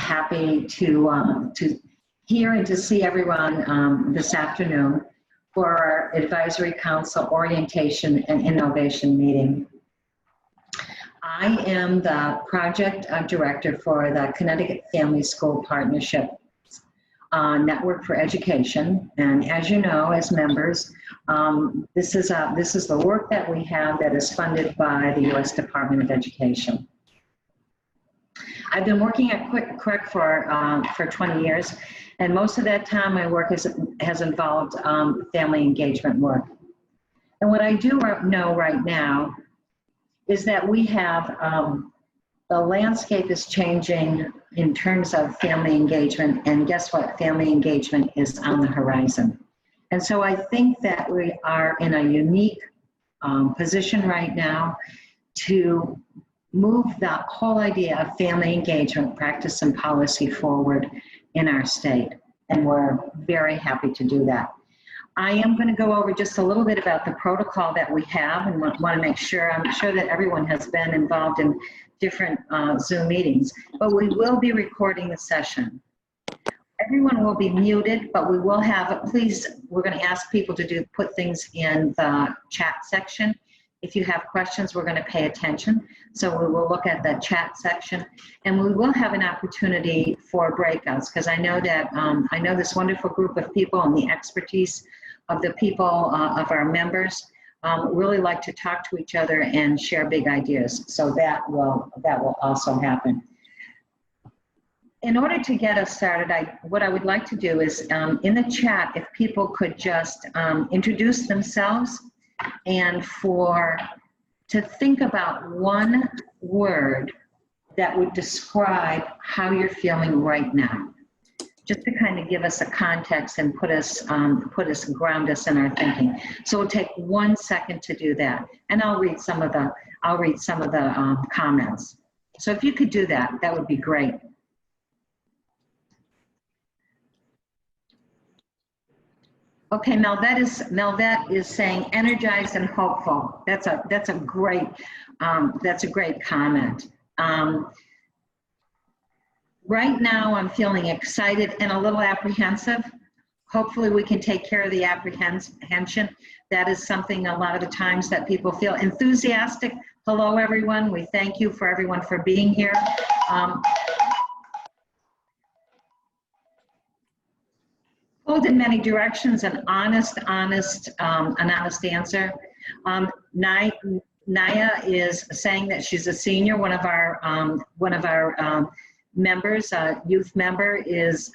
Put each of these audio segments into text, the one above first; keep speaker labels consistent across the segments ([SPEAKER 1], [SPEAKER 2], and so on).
[SPEAKER 1] happy to hear and to see everyone this afternoon for our Advisory Council Orientation and Innovation meeting. I am the project director for the Connecticut Family School Partnership Network for Education, and as you know, as members, this is the work that we have that is funded by the U.S. Department of Education. I've been working at Quick for 20 years, and most of that time my work has involved family engagement work. And what I do know right now is that we have the landscape is changing in terms of family engagement, and guess what? Family engagement is on the horizon. And so I think that we are in a unique position right now to move the whole idea of family engagement, practice, and policy forward in our state. And we're very happy to do that. I am going to go over just a little bit about the protocol that we have, and want to make sure, I'm sure that everyone has been involved in different Zoom meetings, but we will be recording the session. Everyone will be muted, but we will have, please, we're going to ask people to put things in the chat section. If you have questions, we're going to pay attention. So we will look at the chat section, and we will have an opportunity for breakouts, because I know that, I know this wonderful group of people and the expertise of the people, of our members, really like to talk to each other and share big ideas. So that will also happen. In order to get us started, what I would like to do is in the chat, if people could just introduce themselves and to think about one word that would describe how you're feeling right now, just to kind of give us a context and ground us in our thinking. So we'll take 1 second to do that, and I'll read some of the comments. So if you could do that, that would be great. Okay, Melvette is saying energized and hopeful. That's a great comment. Right now, I'm feeling excited and a little apprehensive. Hopefully, we can take care of the apprehension. That is something a lot of the times that people feel. Enthusiastic. Hello, everyone. We thank you for everyone for being here. Pulled in many directions, an honest answer. Naya is saying that she's a senior. One of our members, a youth member, is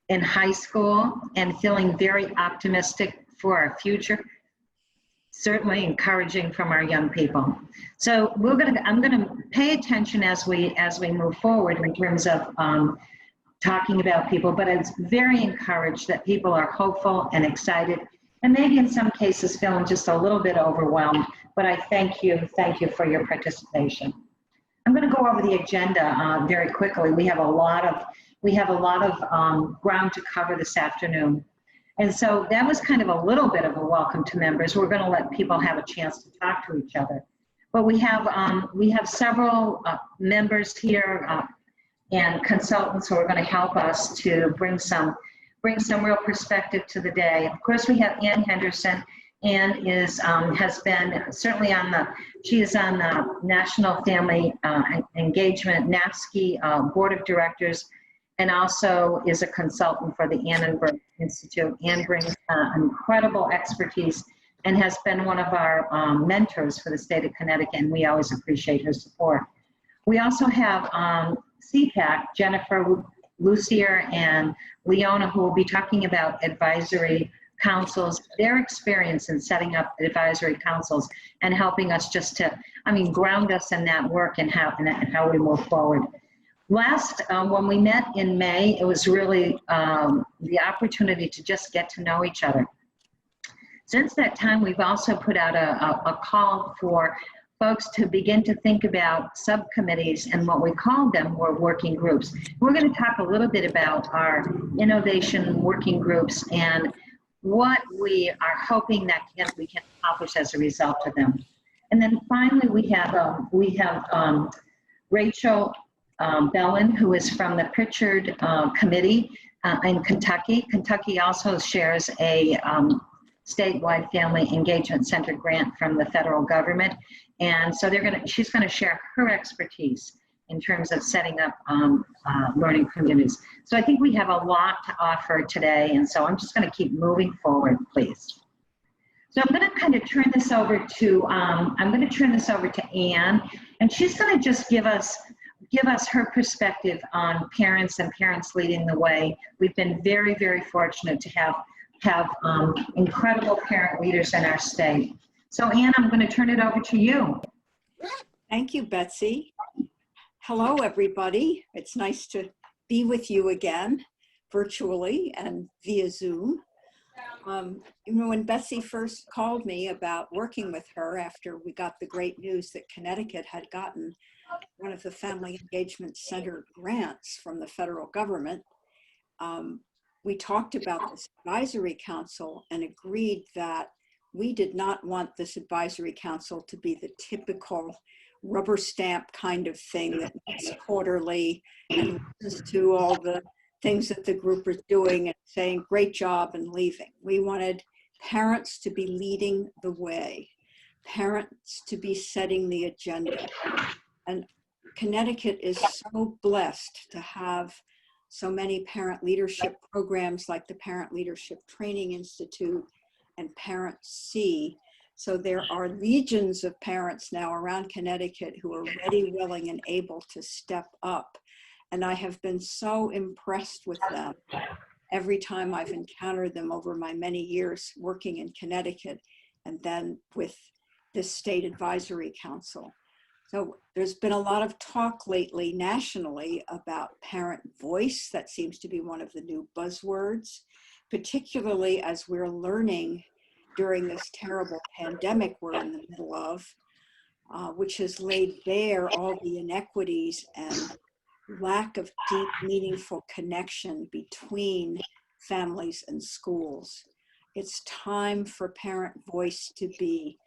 [SPEAKER 1] in high school and feeling very optimistic for our future. Certainly encouraging from our young people. So I'm gonna pay attention as we move forward in terms of talking about people, but it's very encouraged that people are hopeful and excited, and maybe in some cases feeling just a little bit overwhelmed, but I thank you for your participation. I'm going to go over the agenda very quickly. We have a lot of ground to cover this afternoon, and so that was kind of a little bit of a welcome to members. We're going to let people have a chance to talk to each other, but we have several members here and consultants who are going to help us to bring some real perspective to the day. Of course, we have Ann Henderson. Ann has been certainly she is on the National Family Engagement NAFSCI Board of Directors, and also is a consultant for the Annenberg Institute. Ann brings incredible expertise and has been one of our mentors for the state of Connecticut, and we always appreciate her support. We also have CPAC, Jennifer, Lucier, and Leona, who will be talking about advisory councils, their experience in setting up advisory councils and helping us just to, ground us in that work and how we move forward. Last, when we met in May, it was really the opportunity to just get to know each other. Since that time, we've also put out a call for folks to begin to think about subcommittees, and what we called them were working groups. We're going to talk a little bit about our innovation working groups and what we are hoping that we can accomplish as a result of them. And then finally, we have Rachel Bellin, who is from the Pritchard Committee in Kentucky. Kentucky also shares a statewide family engagement center grant from the federal government. And so she's gonna share her expertise in terms of setting up learning communities. So I think we have a lot to offer today, and so I'm just gonna keep moving forward, please. So I'm gonna kind of turn this over to, Anne, and she's gonna just give us her perspective on parents and parents leading the way. We've been very, very fortunate to have incredible parent leaders in our state. So Anne, I'm gonna turn it over to you.
[SPEAKER 2] Thank you, Betsy. Hello, everybody. It's nice to be with you again, virtually and via Zoom. You know, when Betsy first called me about working with her after we got the great news that Connecticut had gotten one of the Family Engagement Center grants from the federal government, we talked about this advisory council and agreed that we did not want this advisory council to be the typical rubber stamp kind of thing that meets quarterly and listens to all the things that the group is doing and saying great job and leaving. We wanted parents to be leading the way, parents to be setting the agenda. And Connecticut is so blessed to have so many parent leadership programs like the Parent Leadership Training Institute and Parent C. So there are legions of parents now around Connecticut who are ready, willing, and able to step up. And I have been so impressed with them every time I've encountered them over my many years working in Connecticut and then with this state advisory council. So there's been a lot of talk lately nationally about parent voice. That seems to be one of the new buzzwords, particularly as we're learning during this terrible pandemic we're in the middle of, which has laid bare all the inequities and lack of deep, meaningful connection between families and schools. It's time for parent voice to be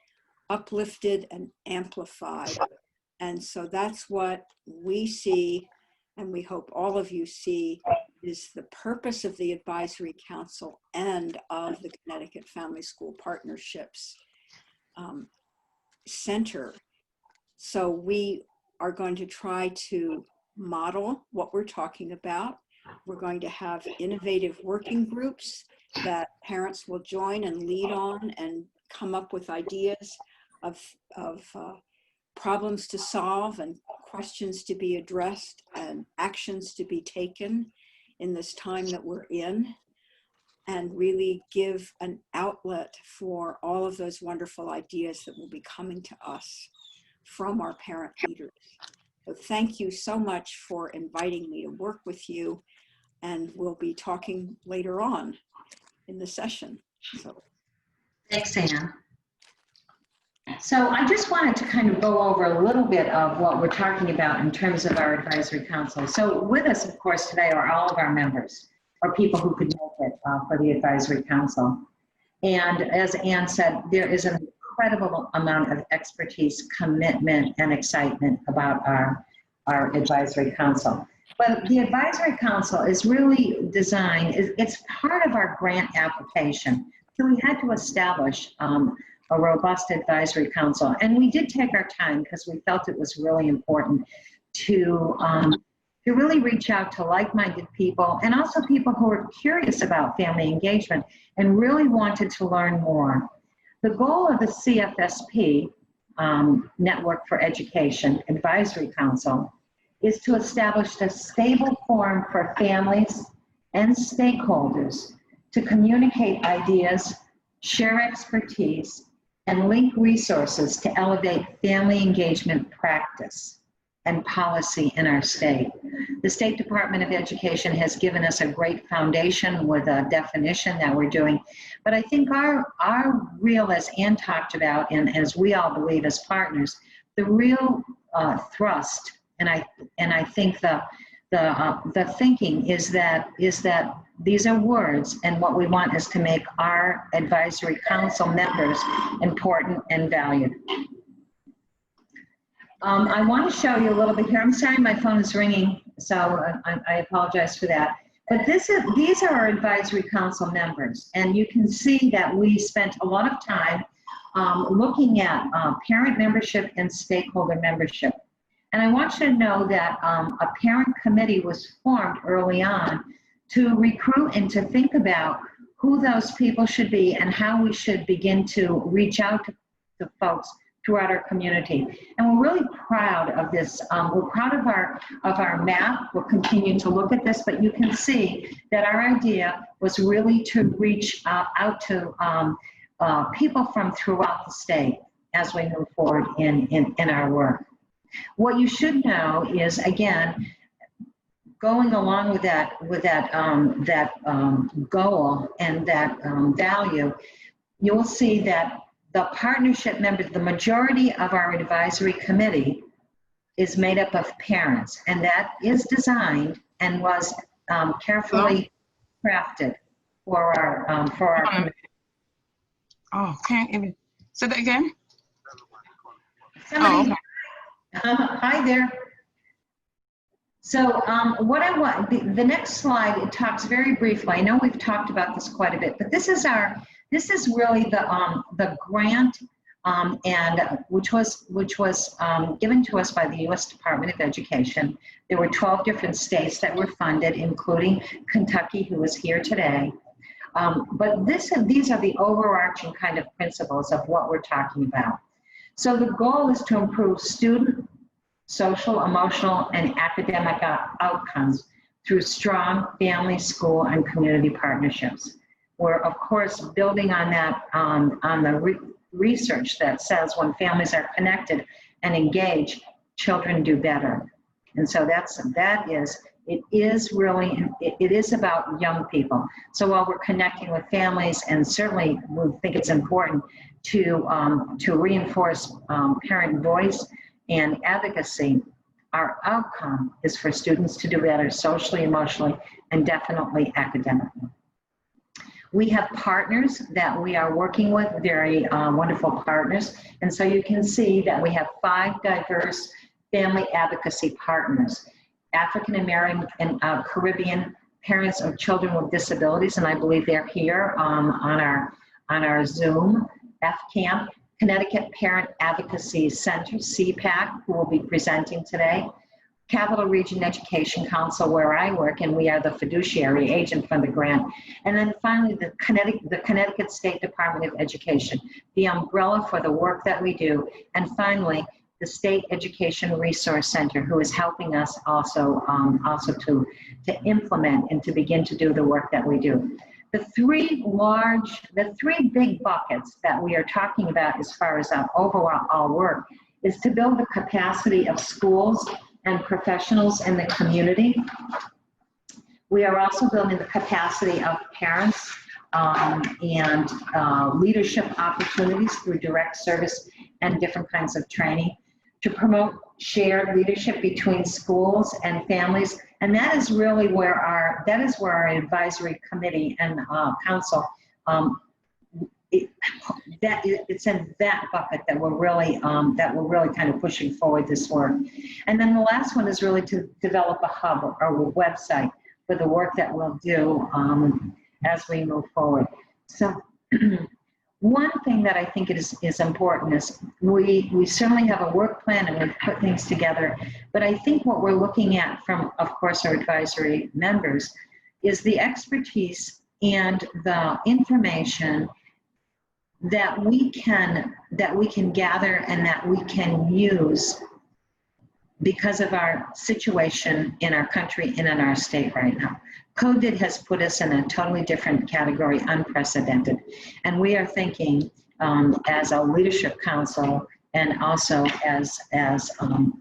[SPEAKER 2] uplifted and amplified. And so that's what we see, and we hope all of you see, is the purpose of the Advisory Council and of the Connecticut Family School Partnerships Center. So we are going to try to model what we're talking about. We're going to have innovative working groups that parents will join and lead on and come up with ideas of problems to solve and questions to be addressed and actions to be taken in this time that we're in, and really give an outlet for all of those wonderful ideas that will be coming to us from our parent leaders. So thank you so much for inviting me to work with you, and we'll be talking later on in the session. So.
[SPEAKER 1] Thanks, Anne. So I just wanted to kind of go over a little bit of what we're talking about in terms of our advisory council. So with us, of course, today are all of our members, or people who could make it for the advisory council. And as Anne said, there is an incredible amount of expertise, commitment, and excitement about our advisory council. But the advisory council is really designed, it's part of our grant application. So we had to establish a robust advisory council. And we did take our time because we felt it was really important to really reach out to like-minded people and also people who are curious about family engagement and really wanted to learn more. The goal of the CFSP, Network for Education Advisory Council, is to establish a stable forum for families and stakeholders to communicate ideas, share expertise, and link resources to elevate family engagement practice and policy in our state. The State Department of Education has given us a great foundation with a definition that we're doing, but I think our real, as Anne talked about, and as we all believe as partners, the real thrust, and I think the thinking is that these are words, and what we want is to make our advisory council members important and valued. I want to show you a little bit here. I'm sorry, my phone is ringing, so I apologize for that. But these are our advisory council members, and you can see that we spent a lot of time looking at parent membership and stakeholder membership. And I want you to know that a parent committee was formed early on to recruit and to think about who those people should be and how we should begin to reach out to folks throughout our community. And we're really proud of this. We're proud of our map. We'll continue to look at this, but you can see that our idea was really to reach out to people from throughout the state as we move forward in our work. What you should know is, again, going along with that goal and that value, you'll see that the partnership members, the majority of our advisory committee is made up of parents, and that is designed and was carefully crafted for our committee.
[SPEAKER 3] Oh, can't even say that again.
[SPEAKER 1] Somebody, hi there. So what I want, the next slide, it talks very briefly. I know we've talked about this quite a bit, but this is really the grant and which was given to us by the U.S. Department of Education. There were 12 different states that were funded, including Kentucky, who is here today. But these are the overarching kind of principles of what we're talking about. So the goal is to improve student, social, emotional, and academic outcomes through strong family, school, and community partnerships. We're, of course, building on that, on the research that says when families are connected and engaged, children do better. And so it is about young people. So while we're connecting with families, and certainly we think it's important to reinforce parent voice and advocacy, our outcome is for students to do better socially, emotionally, and definitely academically. We have partners that we are working with, very wonderful partners. And so you can see that we have 5 diverse family advocacy partners: African American and Caribbean parents of children with disabilities, and I believe they're here on our Zoom, FCAMP, Connecticut Parent Advocacy Center, CPAC, who will be presenting today, Capital Region Education Council, where I work, and we are the fiduciary agent for the grant. And then finally, the Connecticut State Department of Education, the umbrella for the work that we do. And finally, the State Education Resource Center, who is helping us also to implement and to begin to do the work that we do. The three big buckets that we are talking about as far as our overall work is to build the capacity of schools and professionals in the community. We are also building the capacity of parents and leadership opportunities through direct service and different kinds of training, to promote shared leadership between schools and families. And that is really where our advisory committee and council, it's in that bucket that we're really kind of pushing forward this work. And then the last one is really to develop a hub or a website for the work that we'll do as we move forward. So one thing that I think is important is we certainly have a work plan and we've put things together, but I think what we're looking at from, of course, our advisory members is the expertise and the information that we can gather and that we can use because of our situation in our country and in our state right now. COVID has put us in a totally different category, unprecedented. And we are thinking as a leadership council and also as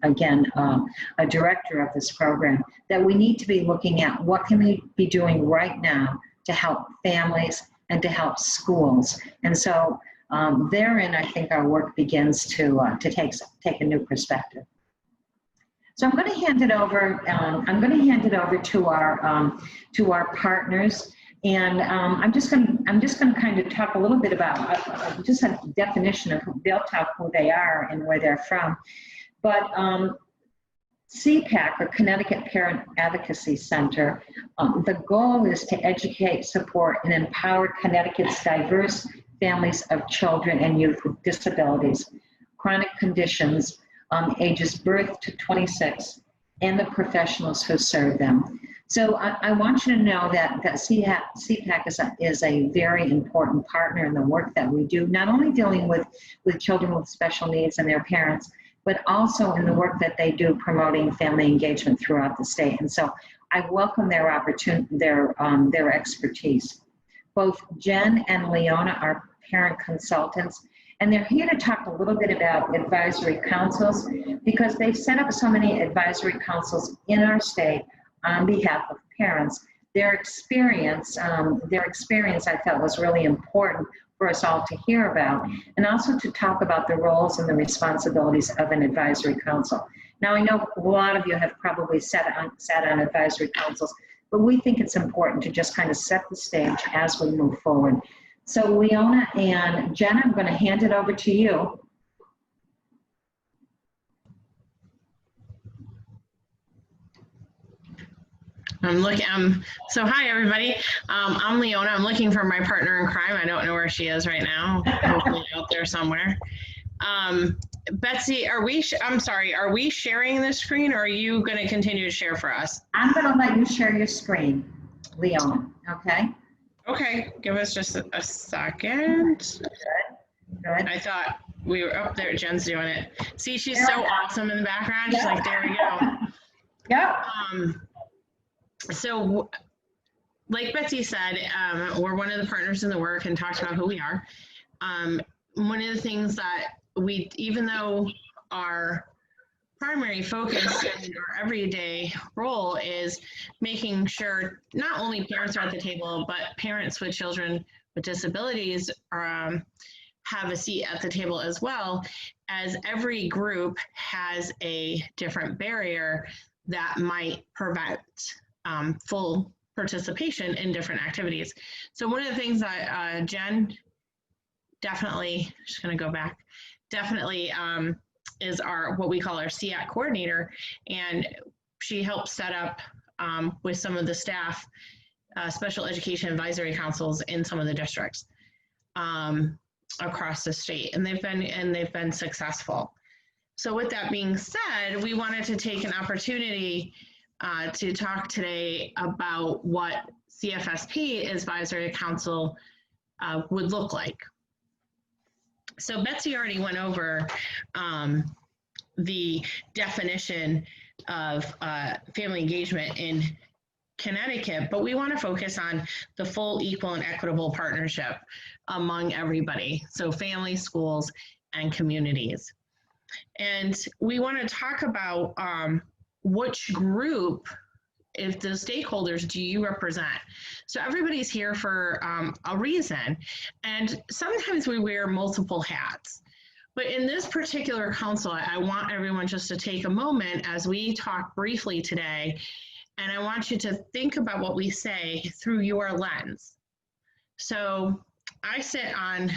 [SPEAKER 1] again, a director of this program, that we need to be looking at what can we be doing right now to help families and to help schools. And so therein, I think our work begins to take a new perspective. So I'm going to hand it over. To our partners, and I'm just going to kind of talk a little bit about just a definition of they'll talk who they are and where they're from. But CPAC, or Connecticut Parent Advocacy Center, the goal is to educate, support, and empower Connecticut's diverse families of children and youth with disabilities, chronic conditions, ages birth to 26, and the professionals who serve them. So I want you to know that CPAC is a very important partner in the work that we do, not only dealing with children with special needs and their parents, but also in the work that they do promoting family engagement throughout the state. And so I welcome their opportunity, their expertise. Both Jen and Leona are parent consultants, and they're here to talk a little bit about advisory councils, because they've set up so many advisory councils in our state on behalf of parents. Their experience I felt was really important for us all to hear about, and also to talk about the roles and the responsibilities of an advisory council. Now, I know a lot of you have probably sat on advisory councils, but we think it's important to just kind of set the stage as we move forward. So Leona and Jen, I'm going to hand it over to you.
[SPEAKER 4] So hi everybody. I'm Leona. I'm looking for my partner in crime. I don't know where she is right now. Hopefully out there somewhere. Betsy, are we sharing the screen, or are you going to continue to share for us?
[SPEAKER 1] I'm going to let you share your screen, Leona, okay?
[SPEAKER 4] Okay, give us just a second.
[SPEAKER 1] Good.
[SPEAKER 4] I thought we were up there. Jen's doing it. See, she's so awesome in the background. She's like, there we go.
[SPEAKER 1] Yep.
[SPEAKER 4] So like Betsy said, we're one of the partners in the work and talked about who we are. One of the things that even though our primary focus and our everyday role is making sure not only parents are at the table, but parents with children with disabilities have a seat at the table as well, as every group has a different barrier that might prevent full participation in different activities. So one of the things that Jen definitely, just gonna go back, definitely is what we call our SEAC coordinator, and she helps set up with some of the staff special education advisory councils in some of the districts across the state, and they've been successful. So with that being said, we wanted to take an opportunity to talk today about what CFSP Advisory Council would look like. So Betsy already went over the definition of family engagement in Connecticut, but we want to focus on the full, equal, and equitable partnership among everybody. So families, schools, and communities. And we want to talk about which group, if the stakeholders, do you represent? So everybody's here for a reason, and sometimes we wear multiple hats. But in this particular council, I want everyone just to take a moment as we talk briefly today, and I want you to think about what we say through your lens. So I sit on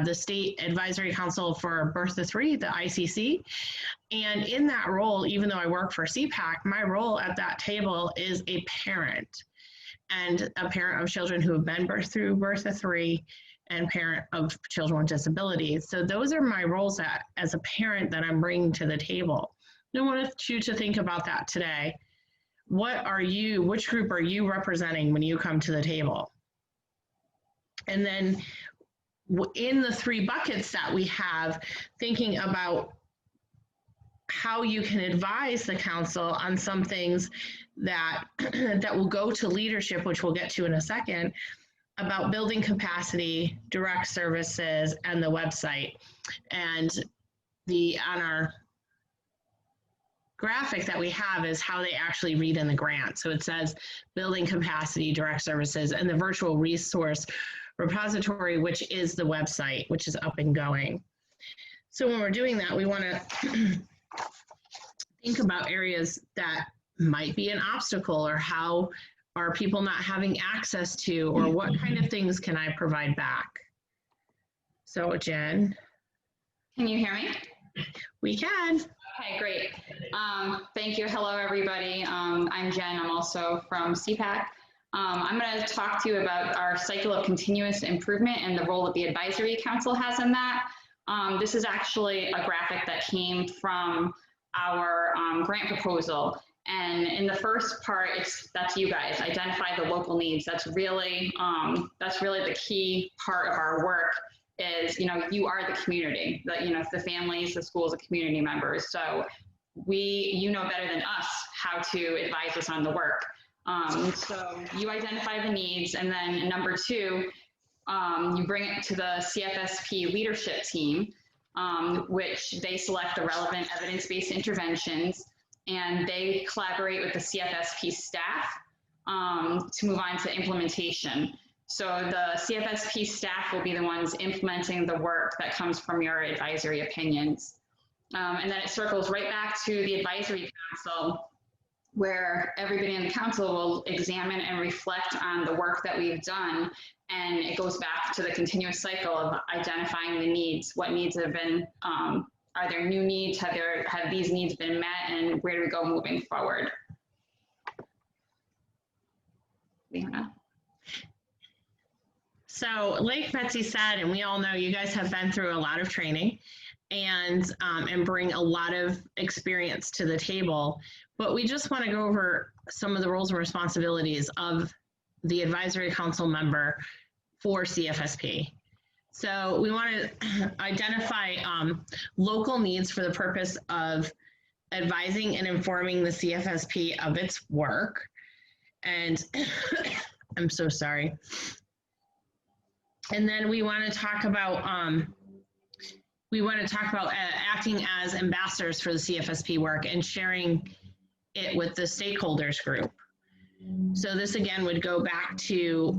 [SPEAKER 4] the State Advisory Council for Birth to 3, the ICC, and in that role, even though I work for CPAC, my role at that table is a parent, and a parent of children who have been through Birth to 3, and parent of children with disabilities. So those are my roles as a parent that I'm bringing to the table. I want you to think about that today. Which group are you representing when you come to the table? And then in the 3 buckets that we have, thinking about how you can advise the council on some things that will go to leadership, which we'll get to in a second, about building capacity, direct services, and the website. And on our graphic that we have is how they actually read in the grant. So it says building capacity, direct services, and the virtual resource repository, which is the website, which is up and going. So when we're doing that, we want to think about areas that might be an obstacle, or how are people not having access to, or what kind of things can I provide back? So Jen.
[SPEAKER 5] Can you hear me?
[SPEAKER 4] We can.
[SPEAKER 5] Okay, great. Thank you. Hello, everybody. I'm Jen. I'm also from CPAC. I'm going to talk to you about our cycle of continuous improvement and the role that the advisory council has in that. This is actually a graphic that came from our grant proposal. And in the first part, that's you guys, identify the local needs. That's really the key part of our work is, you are the community, the families, the schools, the community members. So you know better than us how to advise us on the work. So you identify the needs, and then number two, you bring it to the CFSP leadership team, which they select the relevant evidence-based interventions, and they collaborate with the CFSP staff to move on to implementation. So the CFSP staff will be the ones implementing the work that comes from your advisory opinions. And then it circles right back to the advisory council, where everybody in the council will examine and reflect on the work that we've done. And it goes back to the continuous cycle of identifying the needs. What needs have been, are there new needs? Have these needs been met? And where do we go moving forward? Leona?
[SPEAKER 4] So like Betsy said, and we all know, you guys have been through a lot of training and bring a lot of experience to the table. But we just want to go over some of the roles and responsibilities of the advisory council member for CFSP. So we want to identify local needs for the purpose of advising and informing the CFSP of its work. And I'm so sorry. And then we want to talk about acting as ambassadors for the CFSP work and sharing it with the stakeholders group. So this again would go back to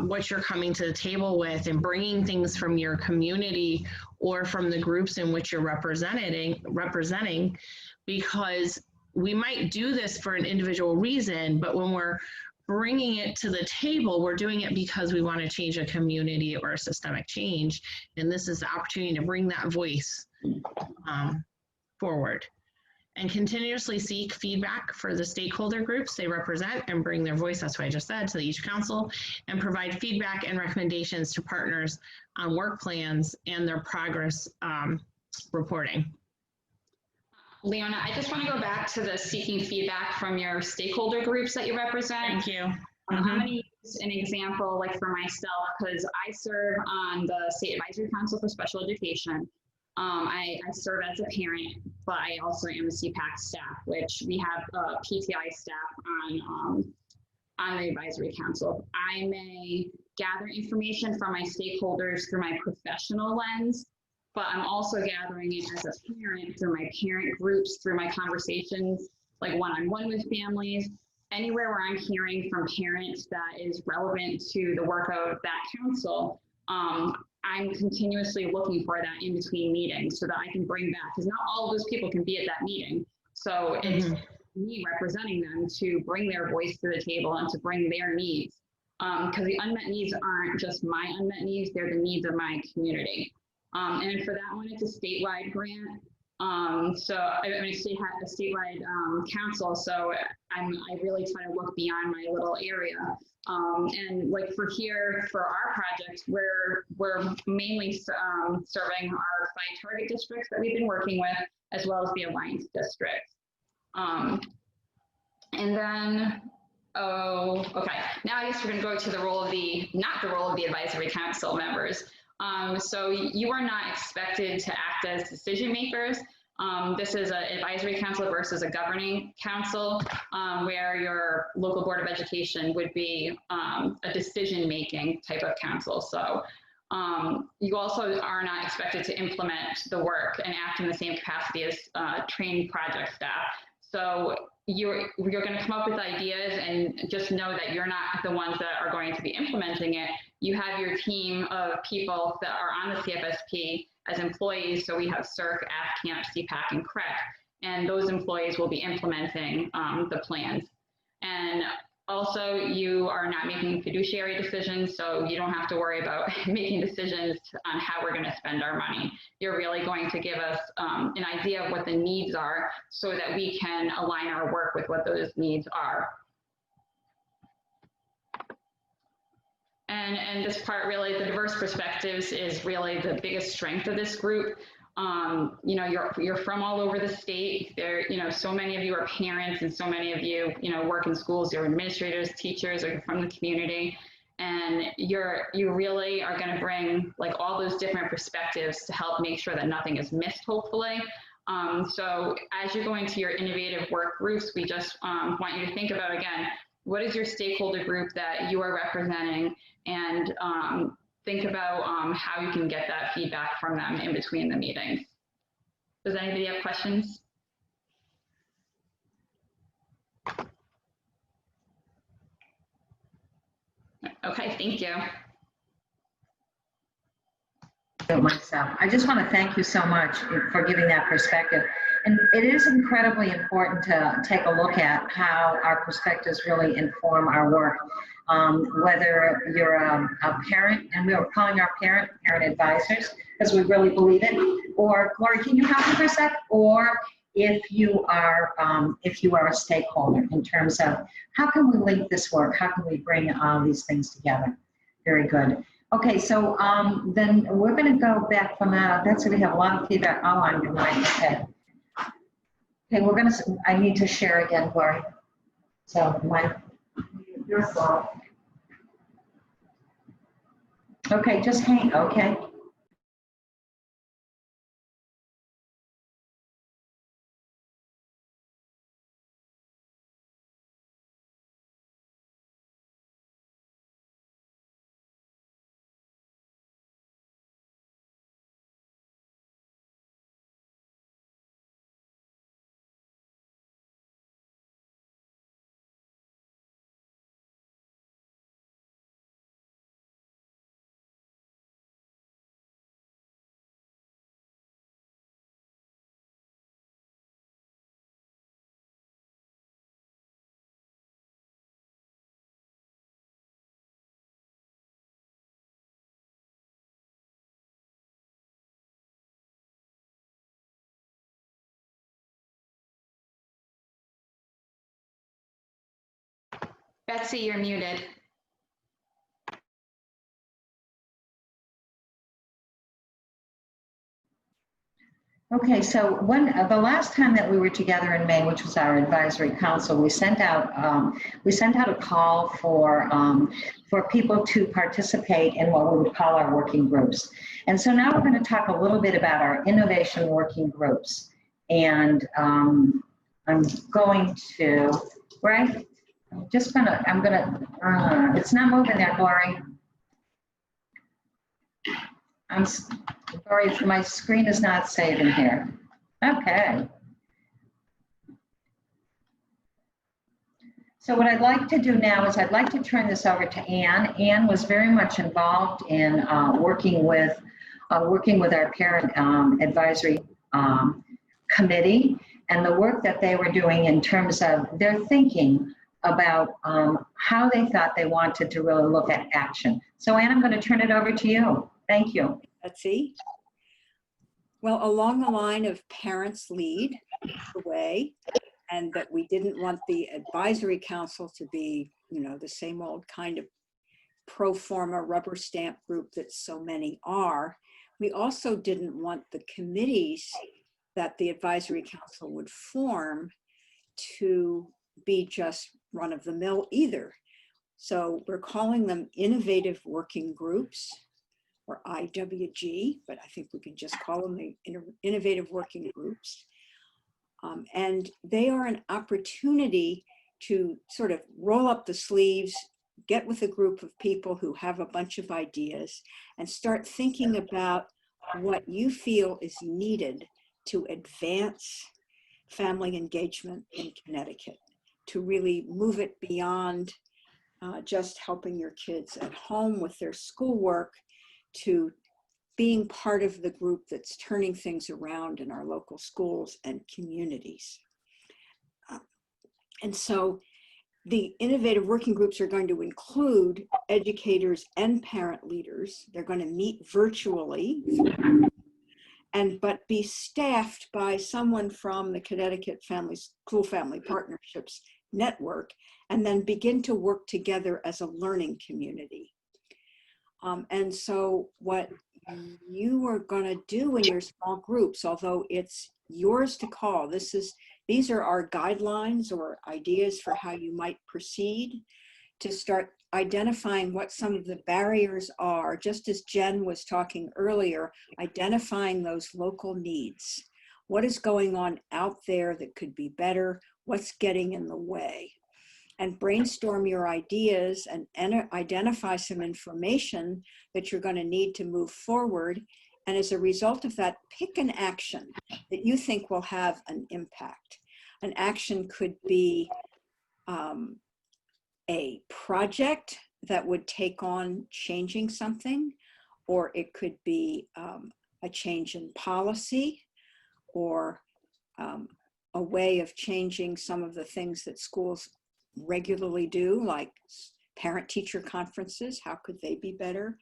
[SPEAKER 4] what you're coming to the table with and bringing things from your community or from the groups in which you're representing, because we might do this for an individual reason, but when we're bringing it to the table, we're doing it because we want to change a community or a systemic change. And this is the opportunity to bring that voice forward. And continuously seek feedback for the stakeholder groups they represent and bring their voice, that's what I just said, to each council, and provide feedback and recommendations to partners on work plans and their progress reporting.
[SPEAKER 5] Leona, I just want to go back to the seeking feedback from your stakeholder groups that you represent.
[SPEAKER 4] Thank you.
[SPEAKER 5] I'm going to use an example like for myself, because I serve on the State Advisory Council for Special Education. I serve as a parent, but I also am a CPAC staff, which we have PTI staff on the advisory council. I may gather information from my stakeholders through my professional lens, but I'm also gathering it as a parent through my parent groups, through my conversations, like one-on-one with families, anywhere where I'm hearing from parents that is relevant to the work of that council. I'm continuously looking for that in between meetings so that I can bring back, because not all of those people can be at that meeting. So it's me representing them to bring their voice to the table and to bring their needs. Because the unmet needs aren't just my unmet needs, they're the needs of my community. And for that one, it's a statewide grant. So I mean, a statewide council. So I really try to look beyond my little area. And like for our project, we're mainly serving our 5 target districts that we've been working with, as well as the Alliance districts. And then, okay. Now I guess we're gonna go to the role of not the role of the advisory council members. So you are not expected to act as decision makers. This is an advisory council versus a governing council, where your local board of education would be a decision-making type of council. So you also are not expected to implement the work and act in the same capacity as trained project staff. So you're going to come up with ideas, and just know that you're not the ones that are going to be implementing it. You have your team of people that are on the CFSP as employees. So we have CIRC, AFCAMP, CPAC, and CREC, and those employees will be implementing the plans. And Also, you are not making fiduciary decisions, so you don't have to worry about making decisions on how we're going to spend our money. You're really going to give us an idea of what the needs are so that we can align our work with what those needs are. And this part, really, the diverse perspectives is really the biggest strength of this group. You know, you're from all over the state. There, you know, so many of you are parents, and so many of you, you know, work in schools. You're administrators, teachers, or you're from the community, and you really are going to bring like all those different perspectives to help make sure that nothing is missed, hopefully. So as you're going to your innovative work groups, we just want you to think about, again, what is your stakeholder group that you are representing, and think about how you can get that feedback from them in between the meetings. Does anybody have questions? Okay, thank you.
[SPEAKER 1] Myself. I just want to thank you so much for giving that perspective. And it is incredibly important to take a look at how our perspectives really inform our work. Whether you're a parent, and we are calling our parent advisors, because we really believe it, or Gloria, can you help me for a sec? Or if you are a stakeholder in terms of how can we link this work? How can we bring all these things together? Very good. Okay, so then we're going to go back from that. That's we have a lot of feedback. Oh, I'm going right ahead. Okay, we're going to. I need to share again, Gloria. So your fault. Okay, just hang. Okay.
[SPEAKER 5] Betsy, you're muted.
[SPEAKER 1] Okay, so the last time that we were together in May, which was our advisory council, we sent out a call for people to participate in what we would call our working groups. And so now we're going to talk a little bit about our innovation working groups. And I'm going to, right? It's not moving there, Glory. I'm sorry, my screen is not saving here. Okay. So what I'd like to do now is I'd like to turn this over to Anne. Anne was very much involved in working with our parent advisory committee and the work that they were doing in terms of their thinking about how they thought they wanted to really look at action. So Anne, I'm going to turn it over to you. Thank you.
[SPEAKER 2] Betsy. Well, along the line of parents lead the way, and that we didn't want the advisory council to be, you know, the same old kind of pro forma rubber stamp group that so many are. We also didn't want the committees that the advisory council would form to be just run of the mill either. So we're calling them innovative working groups, or IWG, but I think we can just call them the innovative working groups. And they are an opportunity to sort of roll up the sleeves, get with a group of people who have a bunch of ideas, and start thinking about what you feel is needed to advance family engagement in Connecticut, to really move it beyond just helping your kids at home with their schoolwork, to being part of the group that's turning things around in our local schools and communities. And so the innovative working groups are going to include educators and parent leaders. They're going to meet virtually but be staffed by someone from the Connecticut School Family Partnerships Network, and then begin to work together as a learning community. And so what you are going to do in your small groups, although it's yours to call, these are our guidelines or ideas for how you might proceed to start identifying what some of the barriers are, just as Jen was talking earlier, identifying those local needs. What is going on out there that could be better? What's getting in the way? And brainstorm your ideas and identify some information that you're going to need to move forward. And as a result of that, pick an action that you think will have an impact. An action could be a project that would take on changing something, or it could be a change in policy, or a way of changing some of the things that schools regularly do, like parent-teacher conferences. How could they be better?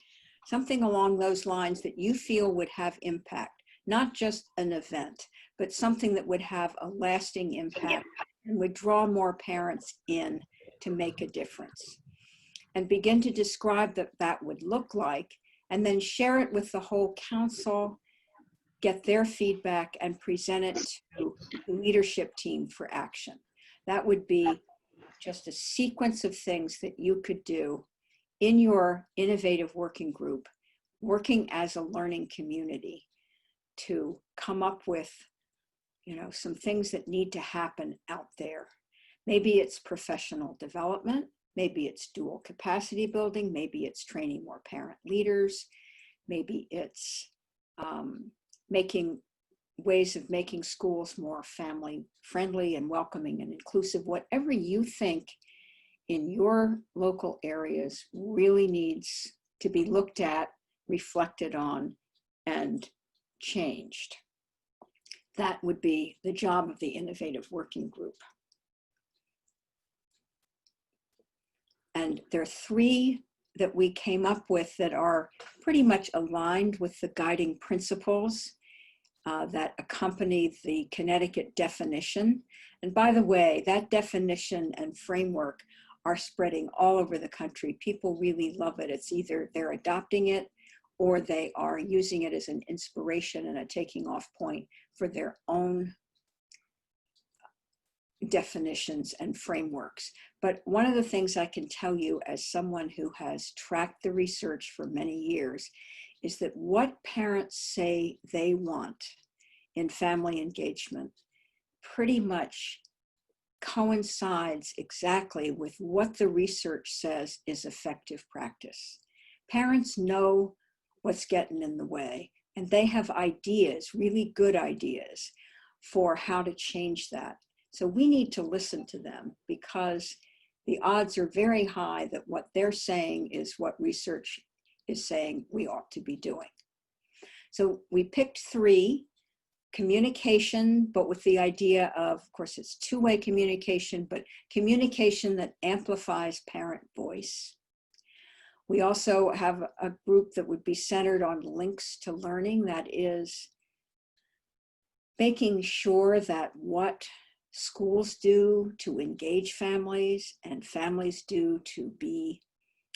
[SPEAKER 2] Something along those lines that you feel would have impact, not just an event, but something that would have a lasting impact and would draw more parents in to make a difference. And begin to describe what that would look like, and then share it with the whole council, get their feedback, and present it to the leadership team for action. That would be just a sequence of things that you could do in your innovative working group, working as a learning community, to come up with, some things that need to happen out there. Maybe it's professional development, maybe it's dual capacity building, maybe it's training more parent leaders, maybe it's ways of making schools more family friendly and welcoming and inclusive. Whatever you think in your local areas really needs to be looked at, reflected on, and changed. That would be the job of the innovative working group. And there are 3 that we came up with that are pretty much aligned with the guiding principles that accompany the Connecticut definition. And by the way, that definition and framework are spreading all over the country. People really love it. It's either they're adopting it or they are using it as an inspiration and a taking off point for their own definitions and frameworks. But one of the things I can tell you as someone who has tracked the research for many years is that what parents say they want in family engagement pretty much coincides exactly with what the research says is effective practice. Parents know what's getting in the way, and they have ideas, really good ideas, for how to change that. So we need to listen to them, because the odds are very high that what they're saying is what research is saying we ought to be doing. So we picked 3: communication, but with the idea of course, it's two-way communication, but communication that amplifies parent voice. We also have a group that would be centered on links to learning, that is making sure that what schools do to engage families and families do to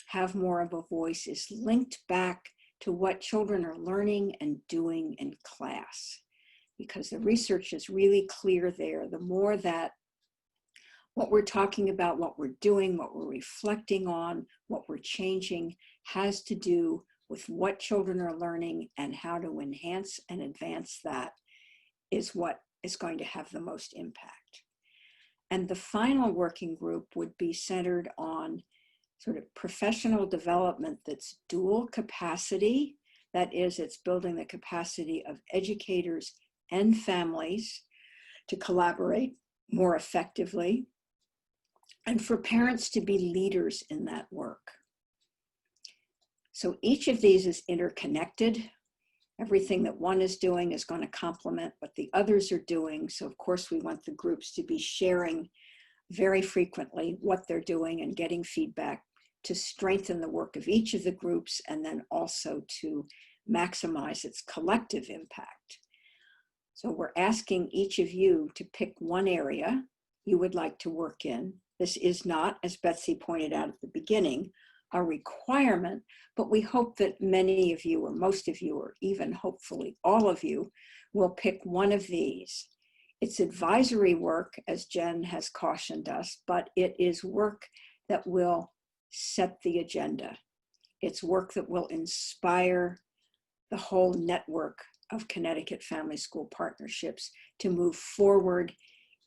[SPEAKER 2] have more of a voice is linked back to what children are learning and doing in class. Because the research is really clear there. The more that what we're talking about, what we're doing, what we're reflecting on, what we're changing has to do with what children are learning, and how to enhance and advance that is what is going to have the most impact. And the final working group would be centered on sort of professional development that's dual capacity. That is, it's building the capacity of educators and families to collaborate more effectively, and for parents to be leaders in that work. So each of these is interconnected. Everything that one is doing is going to complement what the others are doing. So of course we want the groups to be sharing very frequently what they're doing and getting feedback to strengthen the work of each of the groups, and then also to maximize its collective impact. So we're asking each of you to pick one area you would like to work in. This is not, as Betsy pointed out at the beginning, a requirement, but we hope that many of you, or most of you, or even hopefully all of you, will pick one of these. It's advisory work, as Jen has cautioned us, but it is work that will set the agenda. It's work that will inspire the whole network of Connecticut Family School Partnerships to move forward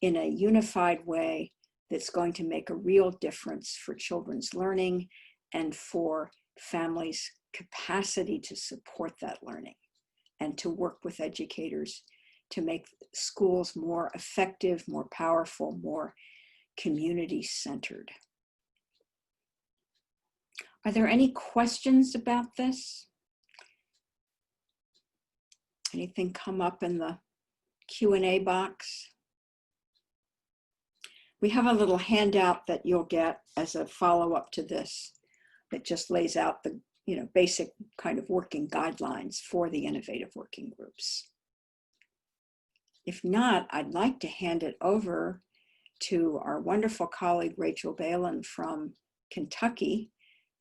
[SPEAKER 2] in a unified way that's going to make a real difference for children's learning and for families' capacity to support that learning, and to work with educators to make schools more effective, more powerful, more community-centered. Are there any questions about this? Anything come up in the Q&A box? We have a little handout that you'll get as a follow-up to this that just lays out the basic kind of working guidelines for the innovative working groups. If not, I'd like to hand it over to our wonderful colleague, Rachel Balin from Kentucky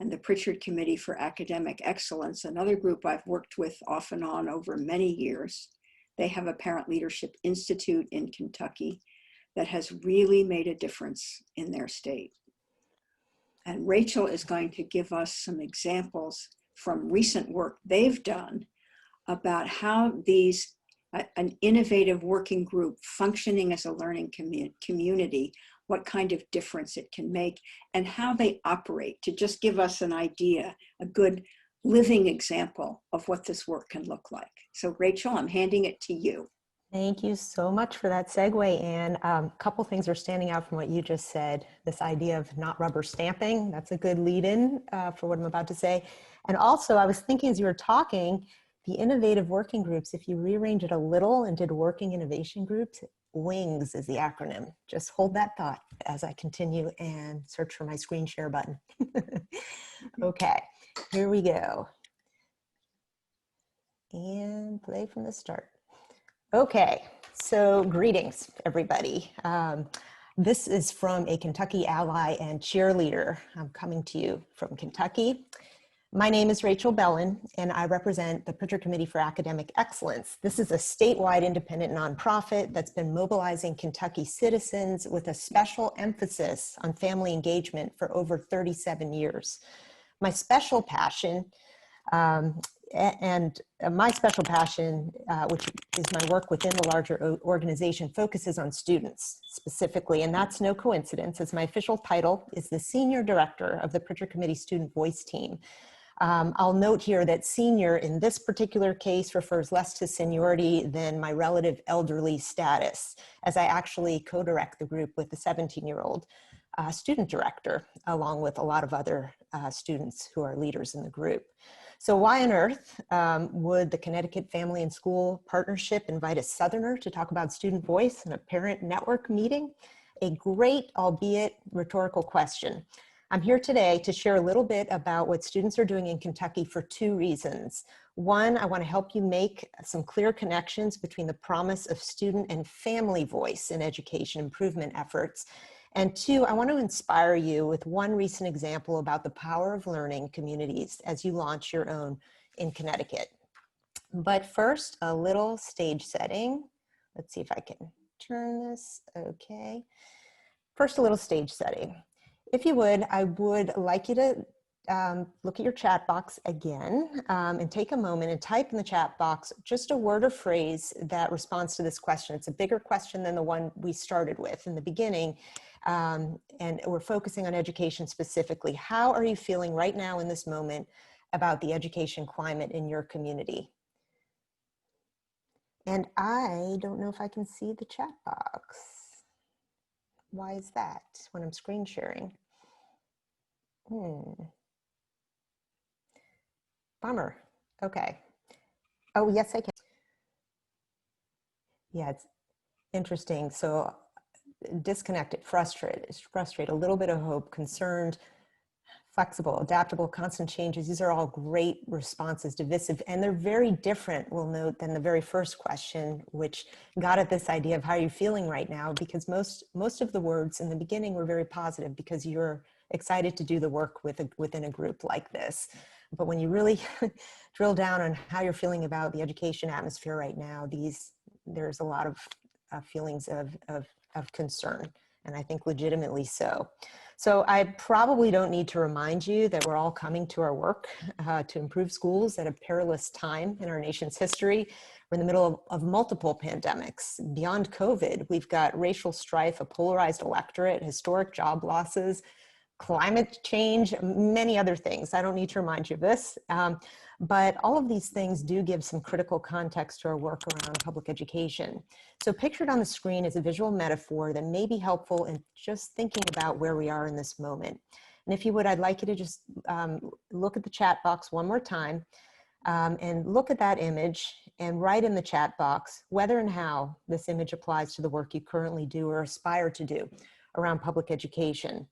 [SPEAKER 2] and the Pritchard Committee for Academic Excellence, another group I've worked with off and on over many years. They have a Parent Leadership Institute in Kentucky that has really made a difference in their state. And Rachel is going to give us some examples from recent work they've done about how an innovative working group functioning as a learning community, what kind of difference it can make, and how they operate, to just give us an idea, a good living example of what this work can look like. So Rachel, I'm handing it to you.
[SPEAKER 6] Thank you so much for that segue, Anne. A couple things are standing out from what you just said. This idea of not rubber stamping, that's a good lead-in for what I'm about to say. And also, I was thinking as you were talking, the innovative working groups, if you rearrange it a little and did working innovation groups, WINGS is the acronym. Just hold that thought as I continue and search for my screen share button. Okay, here we go. And play from the start. Okay, so greetings, everybody. This is from a Kentucky ally and cheerleader. I'm coming to you from Kentucky. My name is Rachel Bellin, and I represent the Pritchard Committee for Academic Excellence. This is a statewide independent nonprofit that's been mobilizing Kentucky citizens with a special emphasis on family engagement for over 37 years. My special passion, which is my work within the larger organization, focuses on students specifically, and that's no coincidence, as my official title is the Senior Director of the Pritchard Committee Student Voice Team. I'll note here that senior in this particular case refers less to seniority than my relative elderly status, as I actually co-direct the group with the 17-year-old student director, along with a lot of other students who are leaders in the group. So why on earth would the Connecticut Family and School Partnership invite a Southerner to talk about student voice in a parent network meeting? A great, albeit rhetorical question. I'm here today to share a little bit about what students are doing in Kentucky for two reasons. One, I want to help you make some clear connections between the promise of student and family voice in education improvement efforts. And two, I want to inspire you with one recent example about the power of learning communities as you launch your own in Connecticut. But first, a little stage setting. Let's see if I can turn this, okay. First, a little stage setting. If you would, I would like you to look at your chat box again and take a moment and type in the chat box just a word or phrase that responds to this question. It's a bigger question than the one we started with in the beginning, and we're focusing on education specifically. How are you feeling right now in this moment about the education climate in your community? And I don't know if I can see the chat box. Why is that when I'm screen sharing? Bummer. Okay. Oh, yes, I can. Yeah, it's interesting. So disconnected, frustrated, a little bit of hope, concerned, flexible, adaptable, constant changes. These are all great responses, divisive, and they're very different, we'll note, than the very first question, which got at this idea of how you're feeling right now, because most of the words in the beginning were very positive because you're excited to do the work within a group like this. But when you really drill down on how you're feeling about the education atmosphere right now, there's a lot of feelings of concern, and I think legitimately so. So I probably don't need to remind you that we're all coming to our work to improve schools at a perilous time in our nation's history. We're in the middle of multiple pandemics. Beyond COVID, we've got racial strife, a polarized electorate, historic job losses, climate change, many other things. I don't need to remind you of this. But all of these things do give some critical context to our work around public education. So pictured on the screen is a visual metaphor that may be helpful in just thinking about where we are in this moment. And if you would, I'd like you to just look at the chat box one more time and look at that image and write in the chat box whether and how this image applies to the work you currently do or aspire to do around public education.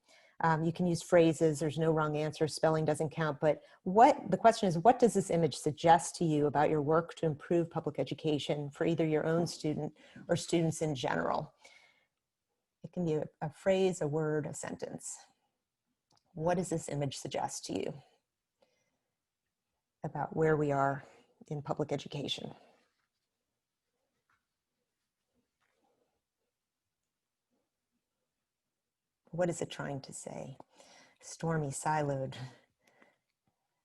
[SPEAKER 6] You can use phrases, there's no wrong answer, spelling doesn't count, but the question is, what does this image suggest to you about your work to improve public education for either your own student or students in general? It can be a phrase, a word, a sentence. What does this image suggest to you about where we are in public education? What is it trying to say? Stormy, siloed.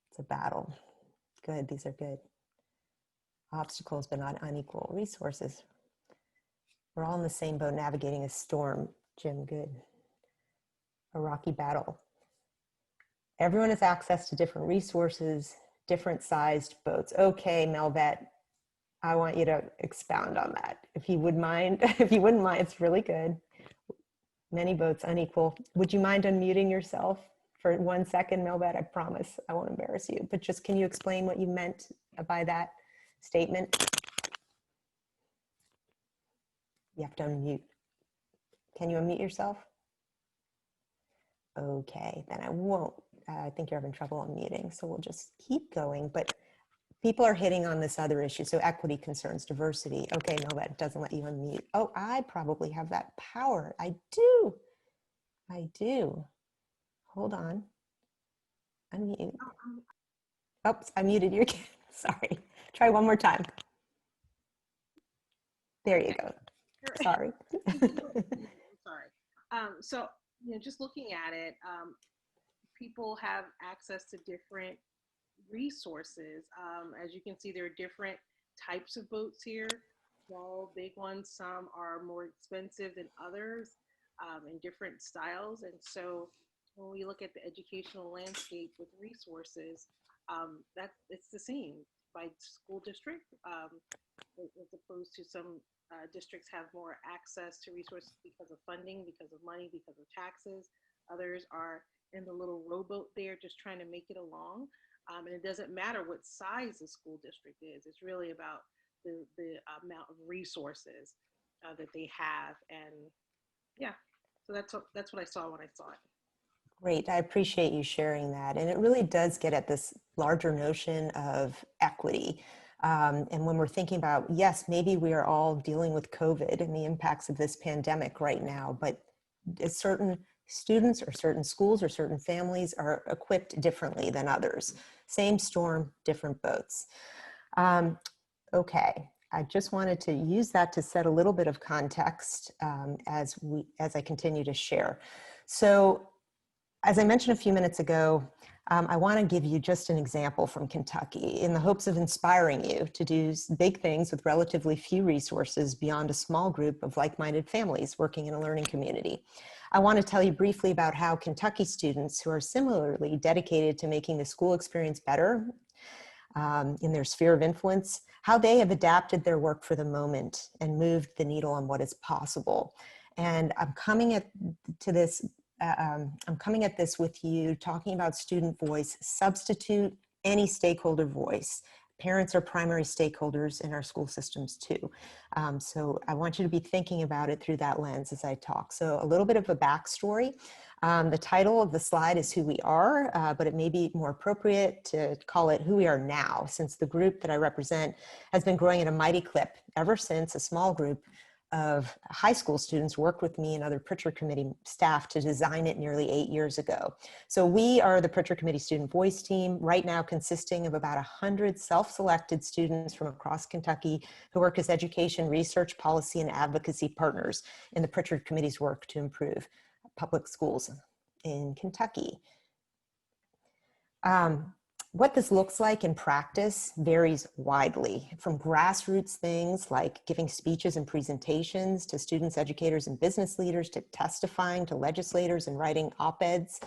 [SPEAKER 6] It's a battle. Good, these are good. Obstacles, but not unequal. Resources. We're all in the same boat navigating a storm. Jim, good. A rocky battle. Everyone has access to different resources, different sized boats. Okay, Melvet, I want you to expound on that. If you would mind, if you wouldn't mind, it's really good. Many boats, unequal. Would you mind unmuting yourself for 1 second, Melvet? I promise I won't embarrass you, but just can you explain what you meant by that statement? You have to unmute. Can you unmute yourself? Okay, then I won't. I think you're having trouble unmuting, so we'll just keep going. But people are hitting on this other issue. So equity concerns, diversity. Okay, no, that doesn't let you unmute. Oh, I probably have that power. I do. Hold on. Unmute. Oops, I muted you again. Sorry. Try one more time. There you go. Sorry.
[SPEAKER 7] Sorry. So, just looking at it, people have access to different resources. As you can see, there are different types of boats here, small, big ones. Some are more expensive than others in different styles. And so when we look at the educational landscape with resources, it's the same by school district, as opposed to some districts have more access to resources because of funding, because of money, because of taxes. Others are in the little rowboat there just trying to make it along. And it doesn't matter what size the school district is. It's really about the amount of resources that they have. And yeah, so that's what I saw when I saw it.
[SPEAKER 6] Great, I appreciate you sharing that. And it really does get at this larger notion of equity. And when we're thinking about, yes, maybe we are all dealing with COVID and the impacts of this pandemic right now, but certain students or certain schools or certain families are equipped differently than others. Same storm, different boats. Okay, I just wanted to use that to set a little bit of context as I continue to share. So, as I mentioned a few minutes ago, I want to give you just an example from Kentucky in the hopes of inspiring you to do big things with relatively few resources beyond a small group of like-minded families working in a learning community. I want to tell you briefly about how Kentucky students who are similarly dedicated to making the school experience better in their sphere of influence, how they have adapted their work for the moment and moved the needle on what is possible. And I'm coming at this with you talking about student voice. Substitute any stakeholder voice. parents are primary stakeholders in our school systems too. So I want you to be thinking about it through that lens as I talk. So a little bit of a backstory. The title of the slide is Who We Are, but it may be more appropriate to call it Who We Are Now, since the group that I represent has been growing at a mighty clip ever since a small group of high school students worked with me and other Pritchard Committee staff to design it nearly 8 years ago. So we are the Pritchard Committee Student Voice Team, right now consisting of about 100 self-selected students from across Kentucky who work as education, research, policy, and advocacy partners in the Pritchard Committee's work to improve public schools in Kentucky. What this looks like in practice varies widely, from grassroots things like giving speeches and presentations to students, educators, and business leaders, to testifying to legislators and writing op-eds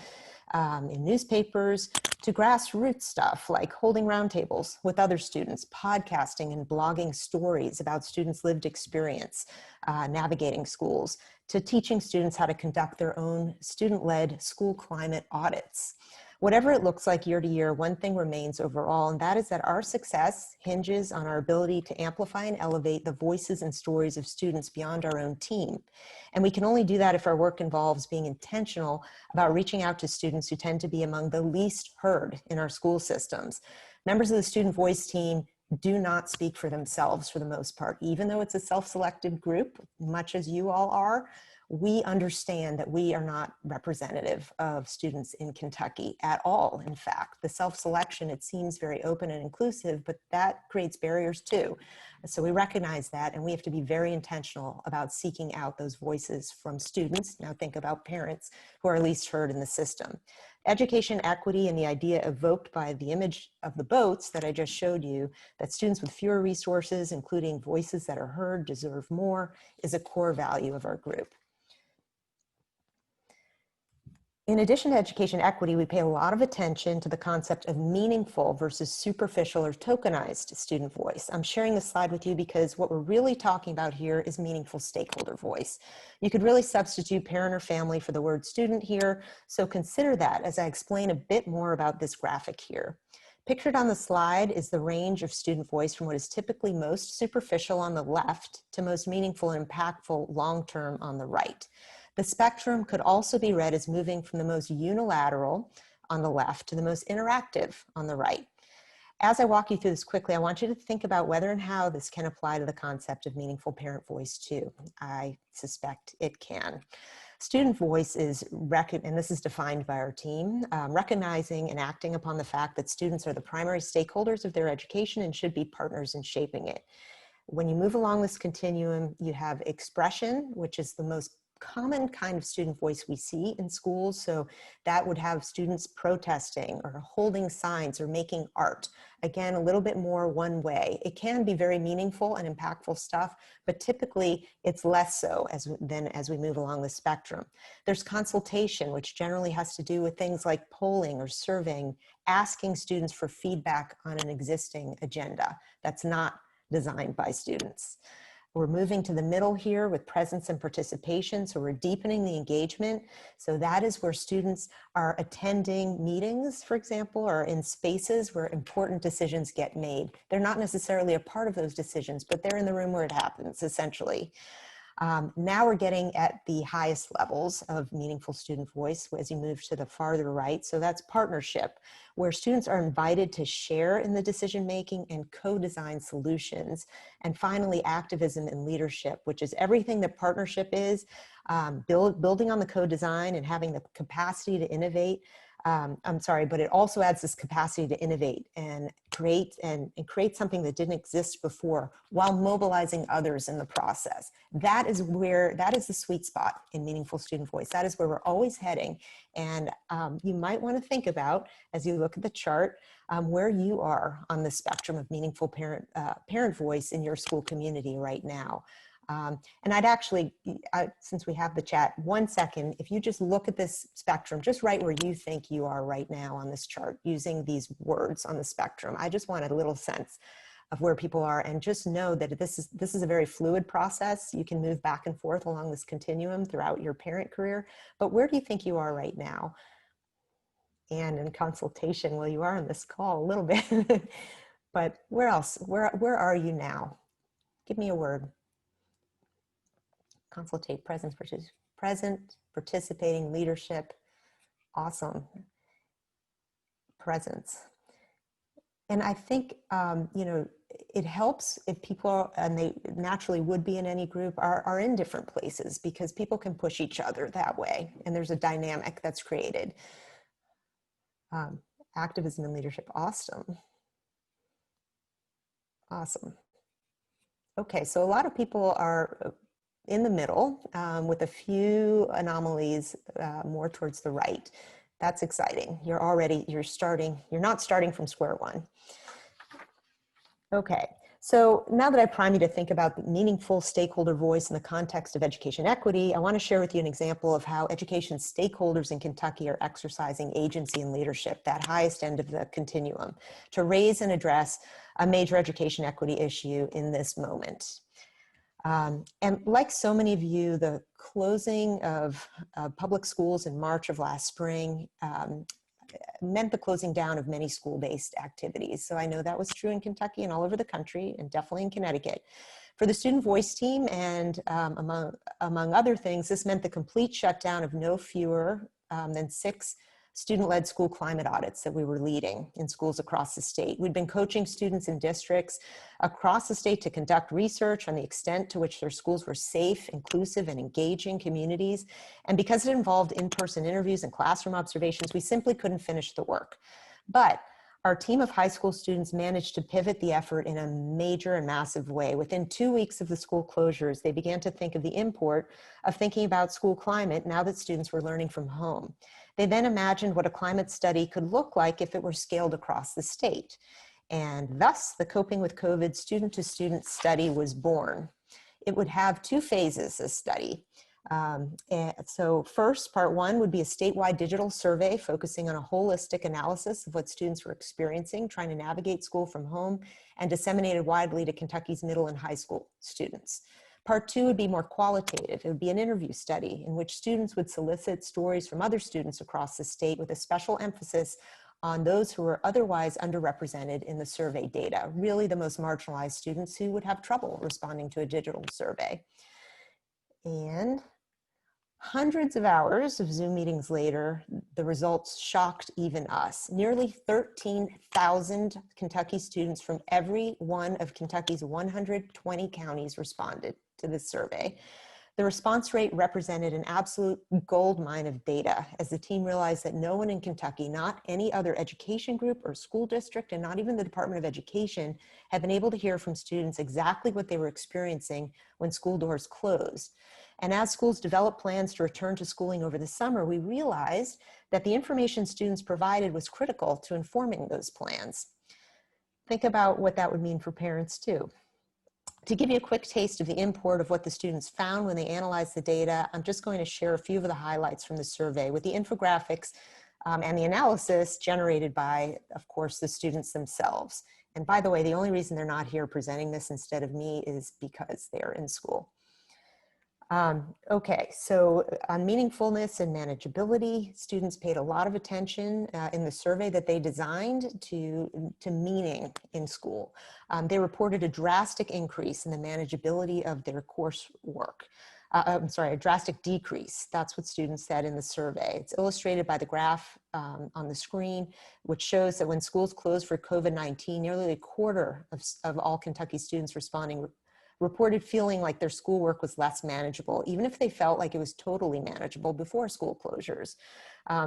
[SPEAKER 6] in newspapers, to grassroots stuff like holding roundtables with other students, podcasting and blogging stories about students' lived experience navigating schools, to teaching students how to conduct their own student-led school climate audits. Whatever it looks like year to year, one thing remains overall, and that is that our success hinges on our ability to amplify and elevate the voices and stories of students beyond our own team. And we can only do that if our work involves being intentional about reaching out to students who tend to be among the least heard in our school systems. Members of the Student Voice team do not speak for themselves for the most part, even though it's a self-selected group, much as you all are. We understand that we are not representative of students in Kentucky at all. In fact, the self-selection, it seems very open and inclusive, but that creates barriers too. So we recognize that, and we have to be very intentional about seeking out those voices from students. Now think about parents who are least heard in the system. Education equity and the idea evoked by the image of the boats that I just showed you, that students with fewer resources, including voices that are heard, deserve more, is a core value of our group. In addition to education equity, we pay a lot of attention to the concept of meaningful versus superficial or tokenized student voice. I'm sharing this slide with you because what we're really talking about here is meaningful stakeholder voice. You could really substitute parent or family for the word student here, so consider that as I explain a bit more about this graphic here. Pictured on the slide is the range of student voice from what is typically most superficial on the left to most meaningful and impactful long-term on the right. The spectrum could also be read as moving from the most unilateral on the left to the most interactive on the right. As I walk you through this quickly, I want you to think about whether and how this can apply to the concept of meaningful parent voice too. I suspect it can. Student voice is, and this is defined by our team, recognizing and acting upon the fact that students are the primary stakeholders of their education and should be partners in shaping it. When you move along this continuum, you have expression, which is the most common kind of student voice we see in schools. So that would have students protesting or holding signs or making art. Again, a little bit more one way. It can be very meaningful and impactful stuff, but typically it's less so than as we move along the spectrum. There's consultation, which generally has to do with things like polling or surveying, asking students for feedback on an existing agenda that's not designed by students. We're moving to the middle here with presence and participation. So we're deepening the engagement. So that is where students are attending meetings, for example, or in spaces where important decisions get made. They're not necessarily a part of those decisions, but they're in the room where it happens, essentially. Now we're getting at the highest levels of meaningful student voice as you move to the farther right. So that's partnership, where students are invited to share in the decision-making and co-design solutions. And finally, activism and leadership, which is everything that partnership is, building on the co-design and having the capacity to innovate. But it also adds this capacity to innovate and create something that didn't exist before while mobilizing others in the process. That is the sweet spot in meaningful student voice. That is where we're always heading. And you might want to think about, as you look at the chart, where you are on the spectrum of meaningful parent voice in your school community right now. And I'd actually, since we have the chat, 1 second, if you just look at this spectrum, just right where you think you are right now on this chart, using these words on the spectrum. I just wanted a little sense of where people are, and just know that this is a very fluid process. You can move back and forth along this continuum throughout your parent career, but where do you think you are right now? And in consultation, well, you are on this call a little bit. But where else? Where are you now? Give me a word. Consultate, present, participating, leadership. Awesome. Presence. And I think, you know, it helps if people, and they naturally would be in any group, are in different places, because people can push each other that way. And there's a dynamic that's created. Activism and leadership. Awesome. Awesome. Okay, so a lot of people are in the middle with a few anomalies more towards the right. That's exciting. You're not starting from square one. Okay, so now that I prime you to think about meaningful stakeholder voice in the context of education equity, I want to share with you an example of how education stakeholders in Kentucky are exercising agency and leadership, that highest end of the continuum, to raise and address a major education equity issue in this moment. And like so many of you, the closing of public schools in March of last spring meant the closing down of many school-based activities. So I know that was true in Kentucky and all over the country, and definitely in Connecticut. For the Student Voice team, and among other things, this meant the complete shutdown of no fewer than 6 student-led school climate audits that we were leading in schools across the state. We'd been coaching students in districts across the state to conduct research on the extent to which their schools were safe, inclusive, and engaging communities. And because it involved in-person interviews and classroom observations, we simply couldn't finish the work. But our team of high school students managed to pivot the effort in a major and massive way. Within 2 weeks of the school closures, they began to think of the import of thinking about school climate now that students were learning from home. They then imagined what a climate study could look like if it were scaled across the state. And thus, the Coping with COVID student-to-student study was born. It would have 2 phases, this study. So first, part 1 would be a statewide digital survey focusing on a holistic analysis of what students were experiencing, trying to navigate school from home, and disseminated widely to Kentucky's middle and high school students. Part 2 would be more qualitative. It would be an interview study in which students would solicit stories from other students across the state, with a special emphasis on those who were otherwise underrepresented in the survey data, really the most marginalized students who would have trouble responding to a digital survey. And hundreds of hours of Zoom meetings later, the results shocked even us. Nearly 13,000 Kentucky students from every one of Kentucky's 120 counties responded to this survey. The response rate represented an absolute goldmine of data, as the team realized that no one in Kentucky, not any other education group or school district, and not even the Department of Education, had been able to hear from students exactly what they were experiencing when school doors closed. And as schools developed plans to return to schooling over the summer, we realized that the information students provided was critical to informing those plans. Think about what that would mean for parents too. To give you a quick taste of the import of what the students found when they analyzed the data, I'm just going to share a few of the highlights from the survey with the infographics and the analysis generated by, of course, the students themselves. And by the way, the only reason they're not here presenting this instead of me is because they're in school. Okay, so on meaningfulness and manageability, students paid a lot of attention in the survey that they designed to meaning in school. They reported a drastic increase in the manageability of their coursework. A drastic decrease. That's what students said in the survey. It's illustrated by the graph on the screen, which shows that when schools closed for COVID-19, nearly a quarter of all Kentucky students responding reported feeling like their schoolwork was less manageable, even if they felt like it was totally manageable before school closures.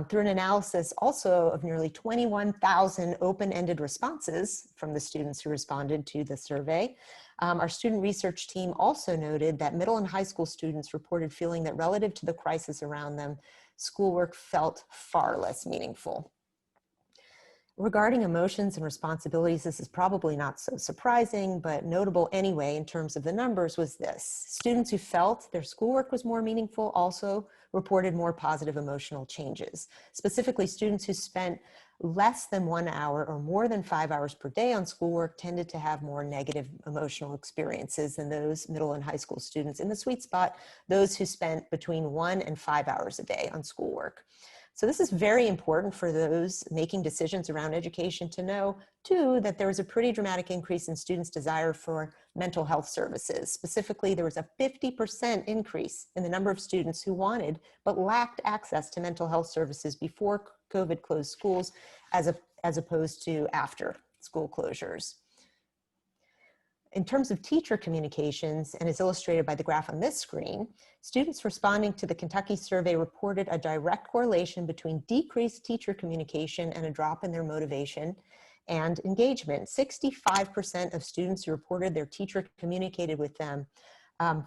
[SPEAKER 6] Through an analysis also of nearly 21,000 open-ended responses from the students who responded to the survey, our student research team also noted that middle and high school students reported feeling that relative to the crisis around them, schoolwork felt far less meaningful. Regarding emotions and responsibilities, this is probably not so surprising, but notable anyway in terms of the numbers was this. Students who felt their schoolwork was more meaningful also reported more positive emotional changes. Specifically, students who spent less than 1 hour or more than 5 hours per day on schoolwork tended to have more negative emotional experiences than those middle and high school students. In the sweet spot, those who spent between 1 and 5 hours a day on schoolwork. So this is very important for those making decisions around education to know, too, that there was a pretty dramatic increase in students' desire for mental health services. Specifically, there was a 50% increase in the number of students who wanted but lacked access to mental health services before COVID closed schools as opposed to after school closures. In terms of teacher communications, and as illustrated by the graph on this screen, students responding to the Kentucky survey reported a direct correlation between decreased teacher communication and a drop in their motivation and engagement. 65% of students who reported their teacher communicated with them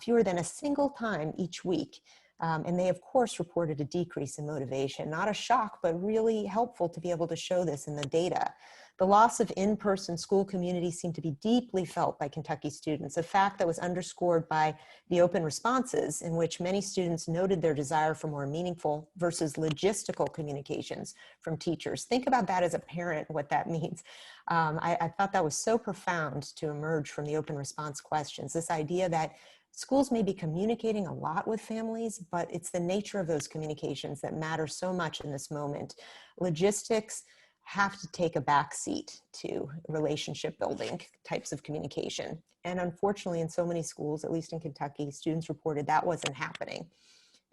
[SPEAKER 6] fewer than a single time each week. And they, of course, reported a decrease in motivation. Not a shock, but really helpful to be able to show this in the data. The loss of in-person school community seemed to be deeply felt by Kentucky students, a fact that was underscored by the open responses in which many students noted their desire for more meaningful versus logistical communications from teachers. Think about that as a parent, what that means. I thought that was so profound to emerge from the open response questions, this idea that schools may be communicating a lot with families, but it's the nature of those communications that matter so much in this moment. Logistics have to take a back seat to relationship building types of communication. And unfortunately, in so many schools, at least in Kentucky, students reported that wasn't happening,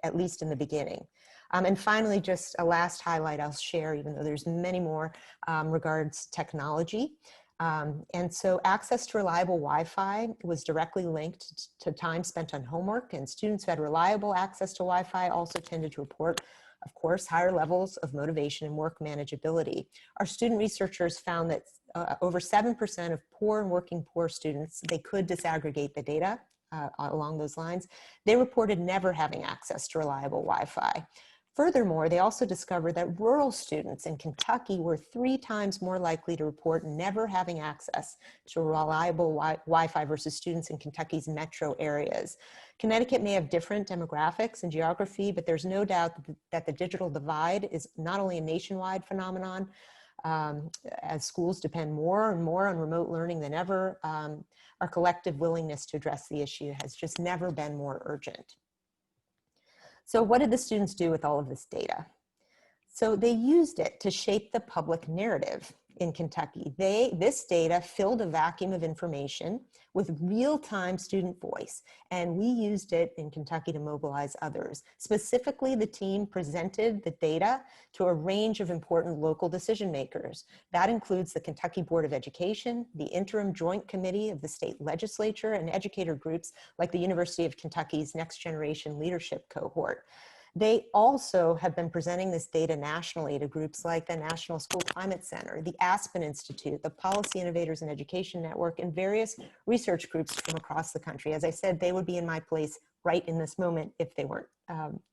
[SPEAKER 6] at least in the beginning. And finally, just a last highlight I'll share, even though there's many more, regards technology. And so access to reliable Wi-Fi was directly linked to time spent on homework, and students who had reliable access to Wi-Fi also tended to report, of course, higher levels of motivation and work manageability. Our student researchers found that over 7% of poor and working poor students, they could disaggregate the data along those lines. They reported never having access to reliable Wi-Fi. Furthermore, they also discovered that rural students in Kentucky were 3 times more likely to report never having access to reliable Wi-Fi versus students in Kentucky's metro areas. Connecticut may have different demographics and geography, but there's no doubt that the digital divide is not only a nationwide phenomenon, as schools depend more and more on remote learning than ever, our collective willingness to address the issue has just never been more urgent. So what did the students do with all of this data? So they used it to shape the public narrative in Kentucky. This data filled a vacuum of information with real-time student voice, and we used it in Kentucky to mobilize others. Specifically, the team presented the data to a range of important local decision makers. That includes the Kentucky Board of Education, the Interim Joint Committee of the state legislature, and educator groups like the University of Kentucky's Next Generation Leadership Cohort. They also have been presenting this data nationally to groups like the National School Climate Center, the Aspen Institute, the Policy Innovators in Education Network, and various research groups from across the country. As I said, they would be in my place right in this moment if they weren't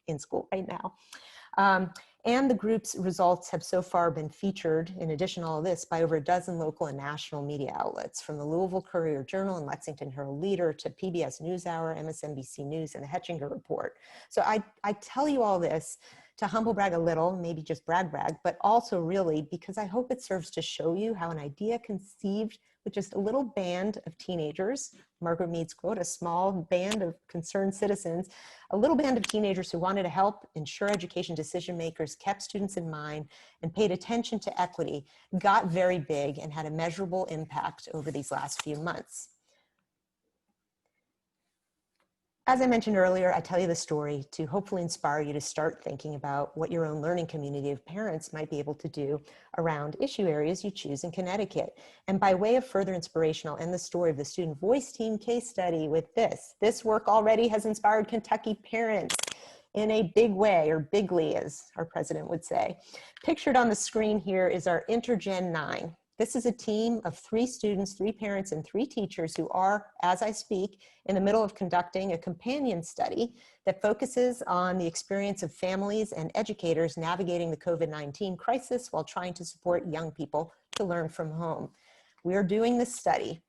[SPEAKER 6] in school right now. And the group's results have so far been featured, in addition to all of this, by over a dozen local and national media outlets, from the Louisville Courier-Journal and Lexington Herald-Leader to PBS NewsHour, MSNBC News, and the Hetchinger Report. So I tell you all this to humble brag a little, maybe just brag, but also really because I hope it serves to show you how an idea conceived with just a little band of teenagers, Margaret Mead's quote, a small band of concerned citizens, a little band of teenagers who wanted to help ensure education decision makers kept students in mind and paid attention to equity, got very big and had a measurable impact over these last few months. As I mentioned earlier, I tell you the story to hopefully inspire you to start thinking about what your own learning community of parents might be able to do around issue areas you choose in Connecticut. And by way of further inspiration, I'll end the story of the Student Voice Team case study with this. This work already has inspired Kentucky parents in a big way, or bigly, as our president would say. Pictured on the screen here is our Intergen 9. This is a team of 3 students, 3 parents, and 3 teachers who are, as I speak, in the middle of conducting a companion study that focuses on the experience of families and educators navigating the COVID-19 crisis while trying to support young people to learn from home. We are doing this study.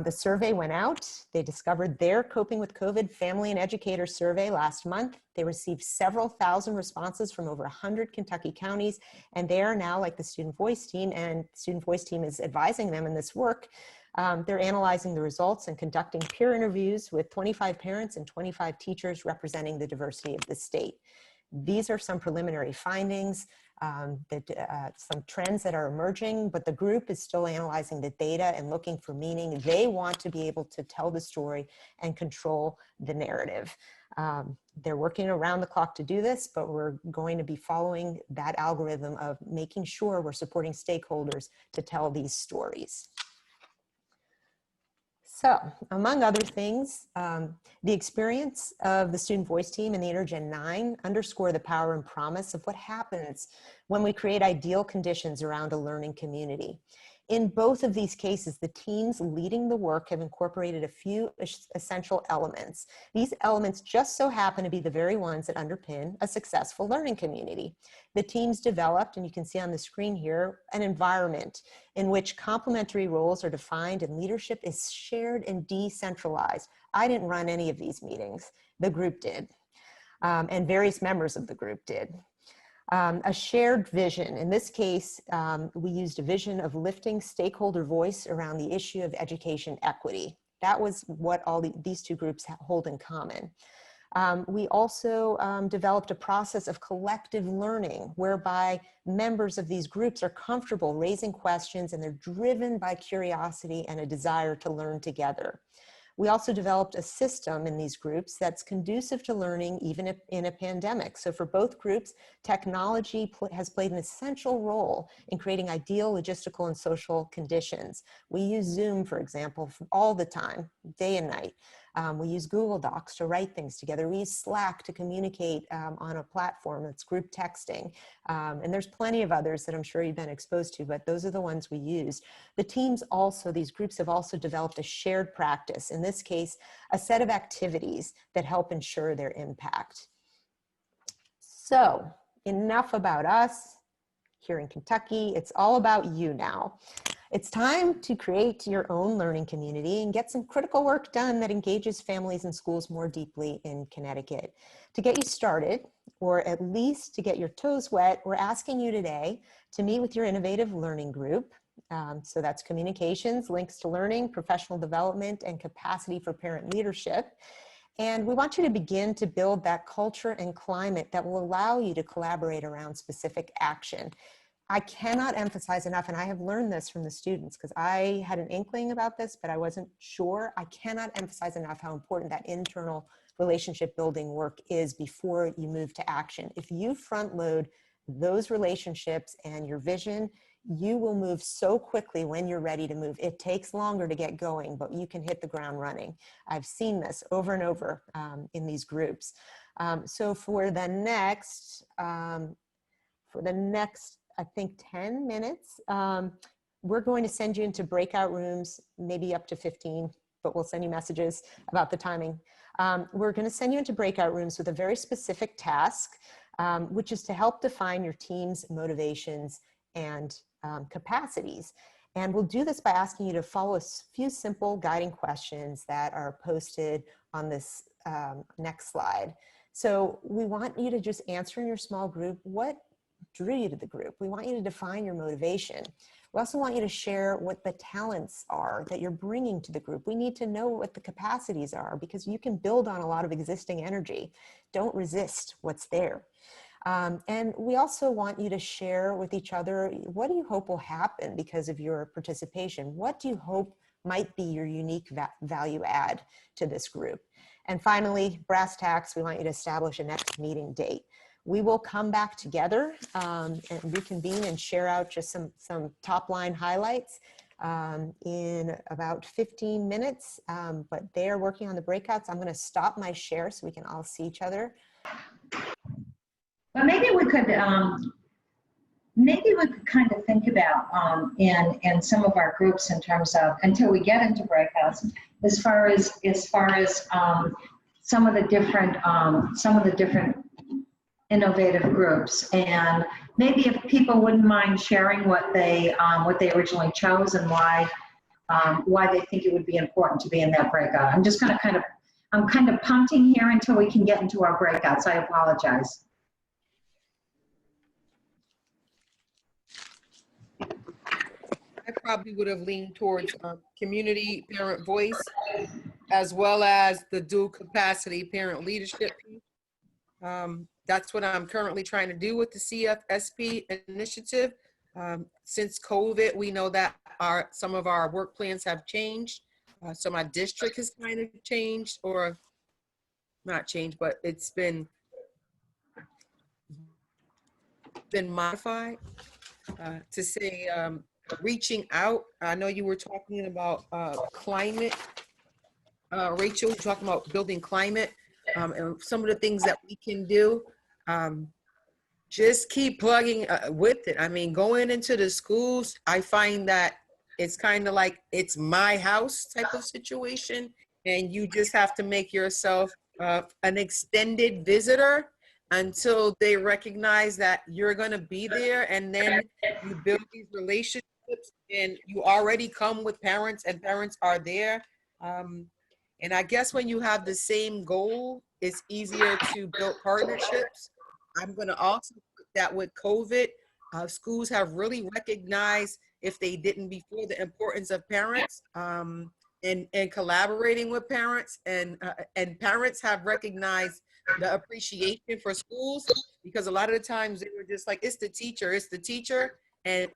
[SPEAKER 6] The survey went out. They discovered their Coping with COVID Family and Educator survey last month. They received several thousand responses from over 100 Kentucky counties, and they are now, like the Student Voice Team, and the Student Voice Team is advising them in this work. They're analyzing the results and conducting peer interviews with 25 parents and 25 teachers representing the diversity of the state. These are some preliminary findings, some trends that are emerging, but the group is still analyzing the data and looking for meaning. They want to be able to tell the story and control the narrative. They're working around the clock to do this, but we're going to be following that algorithm of making sure we're supporting stakeholders to tell these stories. So, among other things, the experience of the Student Voice Team and the Intergen 9 underscore the power and promise of what happens when we create ideal conditions around a learning community. In both of these cases, the teams leading the work have incorporated a few essential elements. These elements just so happen to be the very ones that underpin a successful learning community. The teams developed, and you can see on the screen here, an environment in which complementary roles are defined and leadership is shared and decentralized. I didn't run any of these meetings. The group did, and various members of the group did. A shared vision. In this case, we used a vision of lifting stakeholder voice around the issue of education equity. That was what all these two groups hold in common. We also developed a process of collective learning whereby members of these groups are comfortable raising questions and they're driven by curiosity and a desire to learn together. We also developed a system in these groups that's conducive to learning even in a pandemic. So for both groups, technology has played an essential role in creating ideal logistical and social conditions. We use Zoom, for example, all the time, day and night. We use Google Docs to write things together. We use Slack to communicate on a platform that's group texting. And there's plenty of others that I'm sure you've been exposed to, but those are the ones we use. The teams also, these groups have also developed a shared practice. In this case, a set of activities that help ensure their impact. So enough about us here in Kentucky. It's all about you now. It's time to create your own learning community and get some critical work done that engages families and schools more deeply in Connecticut. To get you started, or at least to get your toes wet, we're asking you today to meet with your innovative learning group. So that's communications, links to learning, professional development, and capacity for parent leadership. And we want you to begin to build that culture and climate that will allow you to collaborate around specific action. I cannot emphasize enough, and I have learned this from the students because I had an inkling about this, but I wasn't sure. I cannot emphasize enough how important that internal relationship building work is before you move to action. If you front load those relationships and your vision, you will move so quickly when you're ready to move. It takes longer to get going, but you can hit the ground running. I've seen this over and over in these groups. So for the next, I think 10 minutes, we're going to send you into breakout rooms, maybe up to 15, but we'll send you messages about the timing. We're going to send you into breakout rooms with a very specific task, which is to help define your team's motivations and capacities. And we'll do this by asking you to follow a few simple guiding questions that are posted on this next slide. So we want you to just answer in your small group, what drew you to the group? We want you to define your motivation. We also want you to share what the talents are that you're bringing to the group. We need to know what the capacities are because you can build on a lot of existing energy. Don't resist what's there. And we also want you to share with each other, what do you hope will happen because of your participation? What do you hope might be your unique value add to this group? And finally, brass tacks, we want you to establish a next meeting date. We will come back together and reconvene and share out just some top line highlights in about 15 minutes, but they are working on the breakouts. I'm going to stop my share so we can all see each other.
[SPEAKER 1] But maybe we could kind of think about in some of our groups in terms of, until we get into breakouts, as far as some of the different innovative groups, and maybe if people wouldn't mind sharing what they originally chose and why they think it would be important to be in that breakout. I'm just going to I'm kind of punting here until we can get into our breakouts. I apologize.
[SPEAKER 8] I probably would have leaned towards community parent voice, as well as the dual capacity parent leadership piece. That's what I'm currently trying to do with the CFSP initiative. Since COVID, we know that some of our work plans have changed. So my district has kind of changed, or not changed, but it's been modified to say reaching out. I know you were talking about climate. Rachel, talking about building climate and some of the things that we can do. Just keep plugging with it. I mean, going into the schools, I find that it's kind of like it's my house type of situation, and you just have to make yourself an extended visitor until they recognize that you're going to be there, and then you build these relationships, and you already come with parents, and parents are there. And I guess when you have the same goal, it's easier to build partnerships. I'm going to also put that with COVID, schools have really recognized, if they didn't before, the importance of parents and collaborating with parents, and parents have recognized the appreciation for schools, because a lot of the times they were just like, it's the teacher. And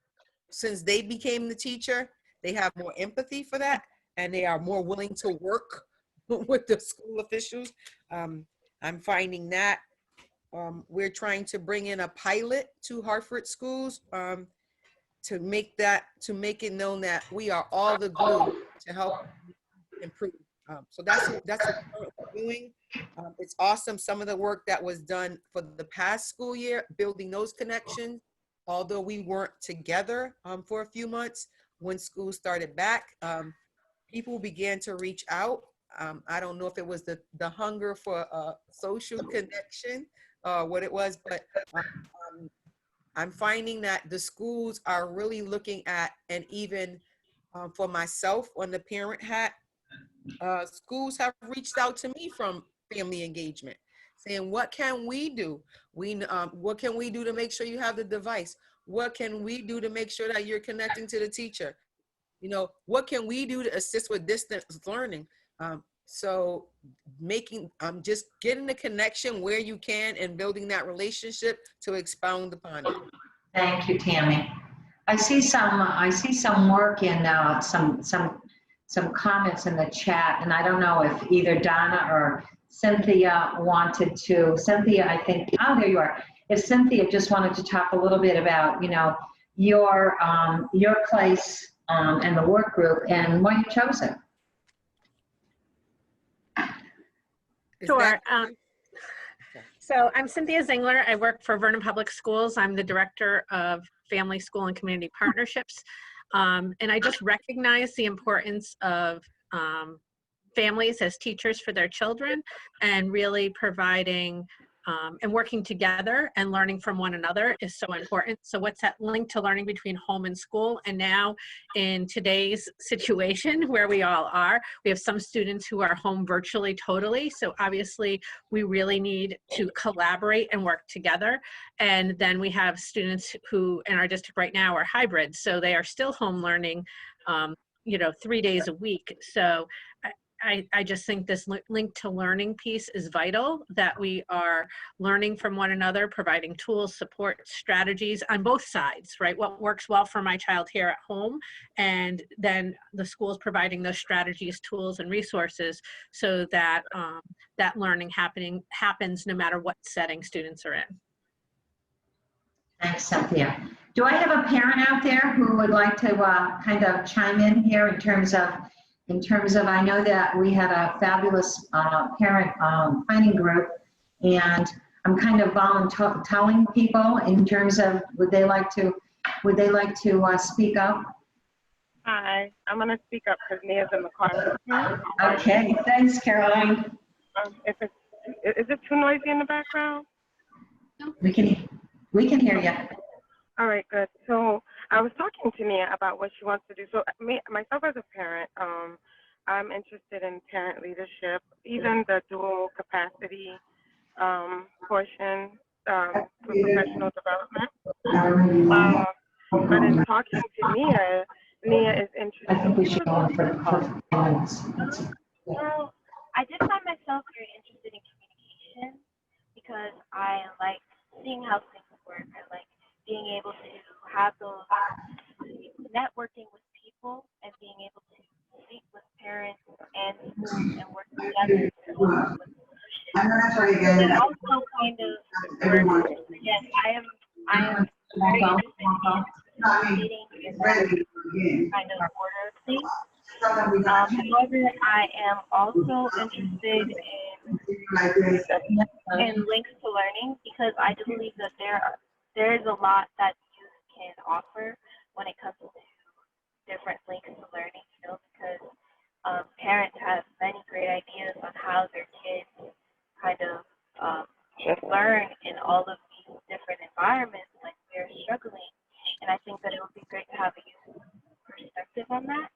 [SPEAKER 8] since they became the teacher, they have more empathy for that, and they are more willing to work with the school officials. I'm finding that we're trying to bring in a pilot to Hartford schools to make it known that we are all the glue to help improve. So that's what we're doing. It's awesome, some of the work that was done for the past school year, building those connections. Although we weren't together for a few months, when school started back, people began to reach out. I don't know if it was the hunger for social connection, what it was, but I'm finding that the schools are really looking at, and even for myself on the parent hat, schools have reached out to me from family engagement, saying, what can we do? What can we do to make sure you have the device? What can we do to make sure that you're connecting to the teacher? You know, what can we do to assist with distance learning? So just getting the connection where you can and building that relationship to expound upon it.
[SPEAKER 1] Thank you, Tammy. I see some work in some comments in the chat, and I don't know if either Donna or Cynthia wanted to. Cynthia, I think, oh, there you are. If Cynthia just wanted to talk a little bit about, you know, your place and the work group and why you chose it.
[SPEAKER 9] Sure. So I'm Cynthia Zingler. I work for Vernon Public Schools. I'm the Director of Family, School, and Community Partnerships. And I just recognize the importance of families as teachers for their children, and really providing and working together and learning from one another is so important. So what's that link to learning between home and school? And now in today's situation where we all are, we have some students who are home virtually totally. So obviously we really need to collaborate and work together. And then we have students who in our district right now are hybrid. So they are still home learning, you know, 3 days a week. So I just think this link to learning piece is vital, that we are learning from one another, providing tools, support, strategies on both sides, right? What works well for my child here at home, and then the schools providing those strategies, tools, and resources so that that learning happens no matter what setting students are in.
[SPEAKER 1] Thanks, Cynthia. Do I have a parent out there who would like to kind of chime in here in terms of, I know that we had a fabulous parent planning group, and I'm kind of telling people in terms of, would they like to speak up?
[SPEAKER 10] Hi, I'm going to speak up because Nia's in the car with me.
[SPEAKER 1] Okay, thanks, Caroline.
[SPEAKER 10] Is it too noisy in the background?
[SPEAKER 1] We can hear you.
[SPEAKER 10] All right, good. So I was talking to Nia about what she wants to do. So myself as a parent, I'm interested in parent leadership, even the dual capacity portion for professional development. But in talking to Nia is interested.
[SPEAKER 1] I think we should go on for 5 minutes.
[SPEAKER 11] Well, I did find myself very interested in communication, because I like seeing how things work. I like being able to have those networking with people and being able to speak with parents and schools and work together to come up with solutions. It also kind of works. Yes, I am very interested in participating in that kind of order of things. However, I am also interested in links to learning because I do believe that there is a lot that youth can offer when it comes to different links to learning, you know, because parents have many great ideas on how their kids kind of learn in all of these different environments like they're struggling. And I think that it would be great to have a youth perspective on that.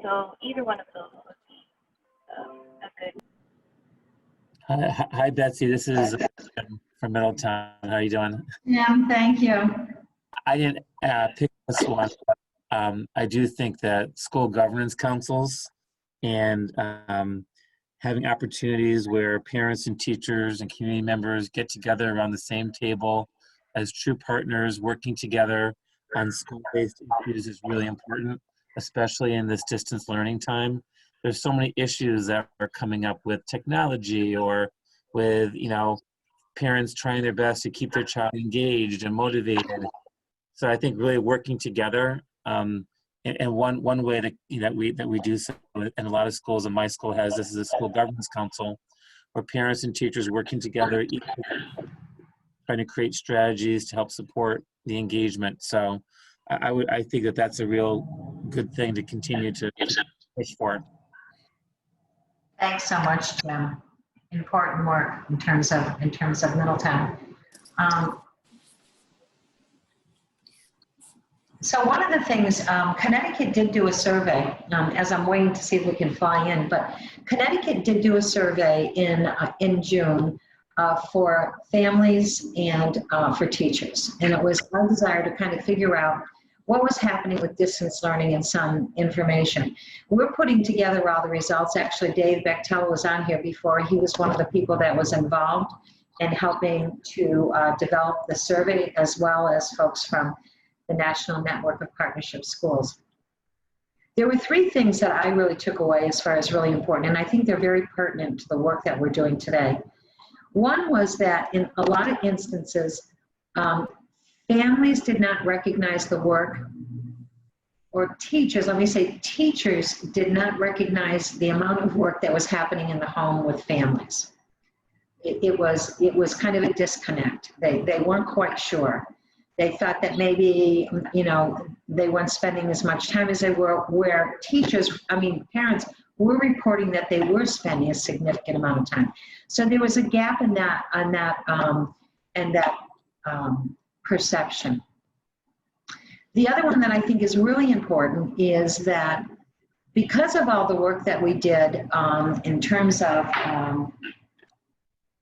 [SPEAKER 11] So either one of those would be a good.
[SPEAKER 12] Hi, Betsy. This is from Middletown. How are you doing?
[SPEAKER 1] Yeah, thank you.
[SPEAKER 12] I didn't pick this one. I do think that school governance councils and having opportunities where parents and teachers and community members get together around the same table as true partners working together on school-based issues is really important, especially in this distance learning time. There's so many issues that are coming up with technology or with, you know, parents trying their best to keep their child engaged and motivated. So I think really working together, and one way that we do so, and a lot of schools, and my school has this, is a school governance council, where parents and teachers working together, trying to create strategies to help support the engagement. So I think that that's a real good thing to continue to push for.
[SPEAKER 1] Thanks so much, Jim. Important work in terms of Middletown. So one of the things, Connecticut did do a survey, as I'm waiting to see if we can fly in, but Connecticut did do a survey in June for families and for teachers. And it was our desire to kind of figure out what was happening with distance learning and some information. We're putting together all the results. Actually, Dave Bechtel was on here before. He was one of the people that was involved in helping to develop the survey, as well as folks from the National Network of Partnership Schools. There were three things that I really took away as far as really important, and I think they're very pertinent to the work that we're doing today. One was that in a lot of instances, families did not recognize the work, or teachers, let me say teachers did not recognize the amount of work that was happening in the home with families. It was kind of a disconnect. They weren't quite sure. They thought that maybe, you know, they weren't spending as much time as they were, where parents were reporting that they were spending a significant amount of time. So there was a gap in that, perception. The other one that I think is really important is that because of all the work that we did in terms of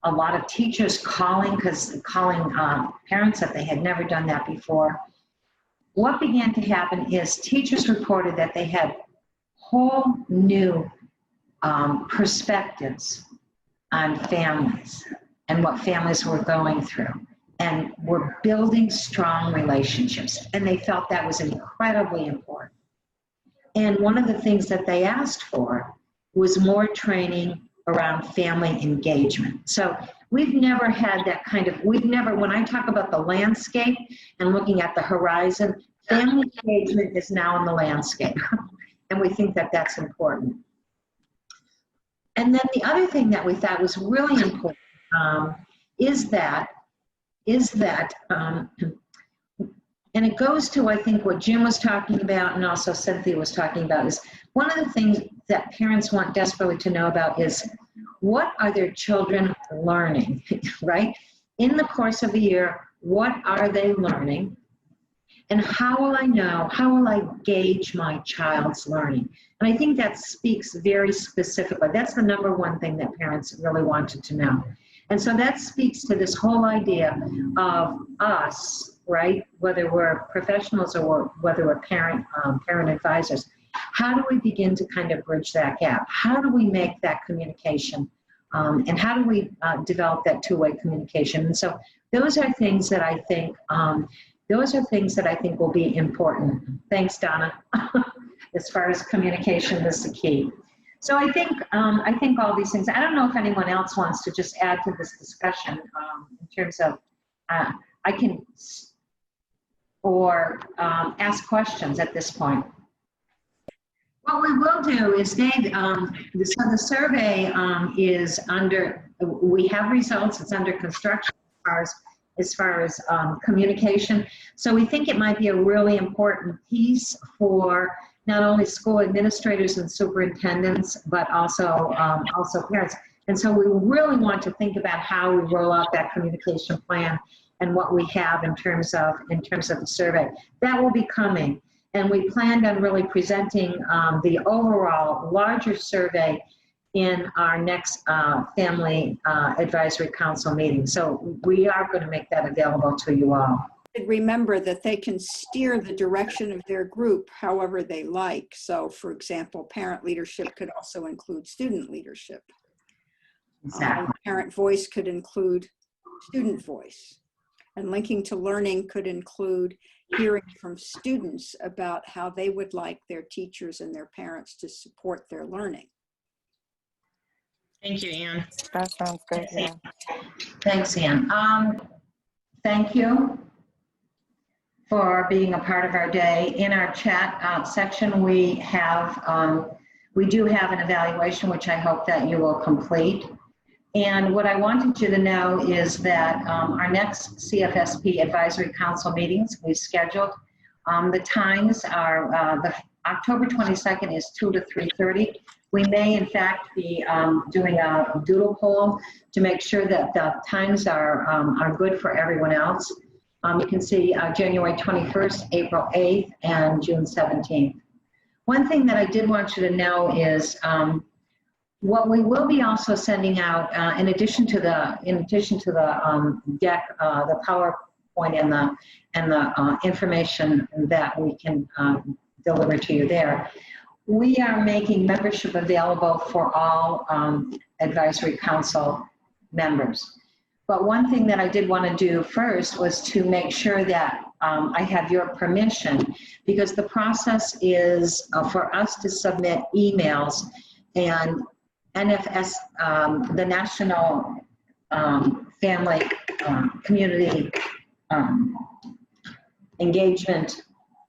[SPEAKER 1] a lot of teachers calling parents that they had never done that before, what began to happen is teachers reported that they had whole new perspectives on families and what families were going through, and were building strong relationships. And they felt that was incredibly important. And one of the things that they asked for was more training around family engagement. So we've never had that kind of, when I talk about the landscape and looking at the horizon, family engagement is now in the landscape. And we think that that's important. And then the other thing that we thought was really important is that, and it goes to, I think, what Jim was talking about and also Cynthia was talking about, is one of the things that parents want desperately to know about is what are their children learning, right? In the course of the year, what are they learning? And how will I gauge my child's learning? And I think that speaks very specifically. That's the number one thing that parents really wanted to know. And so that speaks to this whole idea of us, right? Whether we're professionals or whether we're parent advisors. How do we begin to kind of bridge that gap? How do we make that communication And how do we develop that two-way communication? And so those are things that I think, will be important. Thanks, Donna. As far as communication is the key. So I think all these things, I don't know if anyone else wants to just add to this discussion in terms of, ask questions at this point. What we will do is, Dave, so the survey is under, we have results, it's under construction as far as communication. So we think it might be a really important piece for not only school administrators and superintendents, but also parents. And so we really want to think about how we roll out that communication plan and what we have in terms of the survey. That will be coming. And we planned on really presenting the overall larger survey in our next Family Advisory Council meeting. So we are going to make that available to you all.
[SPEAKER 2] Remember that they can steer the direction of their group however they like. So for example, parent leadership could also include student leadership.
[SPEAKER 1] Exactly.
[SPEAKER 2] Parent voice could include student voice. And linking to learning could include hearing from students about how they would like their teachers and their parents to support their learning.
[SPEAKER 4] Thank you, Anne.
[SPEAKER 13] That sounds good. Yeah.
[SPEAKER 1] Thanks, Anne. Thank you for being a part of our day. In our chat section, we do have an evaluation, which I hope that you will complete. And what I wanted you to know is that our next CFSP Advisory Council meetings we scheduled. The times are the October 22nd is 2 to 3:30. We may, in fact, be doing a doodle poll to make sure that the times are good for everyone else. You can see January 21st, April 8th, and June 17th. One thing that I did want you to know is what we will be also sending out, in addition to the deck, the PowerPoint and the information that we can deliver to you there. We are making membership available for all Advisory Council members. But one thing that I did want to do first was to make sure that I have your permission, because the process is for us to submit emails, and NFS, the National Family Community Engagement,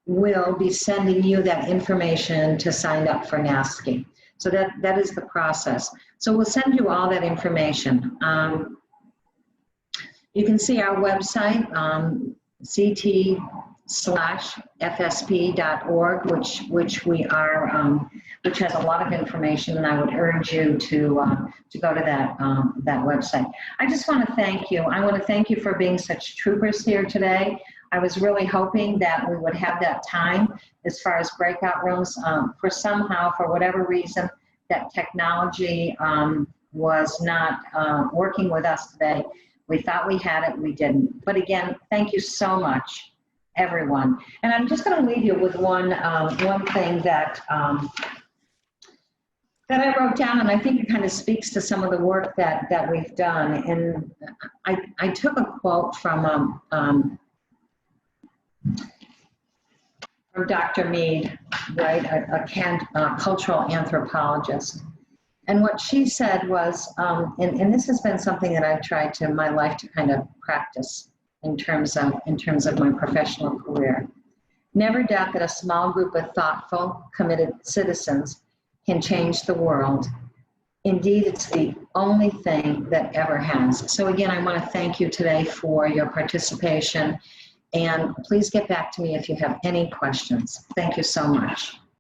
[SPEAKER 1] will be sending you that information to sign up for NASCI. So that is the process. So we'll send you all that information. You can see our website, ct/fsp.org, which has a lot of information, and I would urge you to go to that website. I just want to thank you. I want to thank you for being such troopers here today. I was really hoping that we would have that time as far as breakout rooms. For whatever reason, that technology was not working with us today. We thought we had it, we didn't. But again, thank you so much, everyone. And I'm just going to leave you with one thing that I wrote down, and I think it kind of speaks to some of the work that we've done. And I took a quote from Dr. Mead, right, a cultural anthropologist. And what she said was, and this has been something that I've tried to in my life to kind of practice in terms of my professional career. Never doubt that a small group of thoughtful, committed citizens can change the world. Indeed, it's the only thing that ever has. So again, I want to thank you today for your participation, and please get back to me if you have any questions. Thank you so much.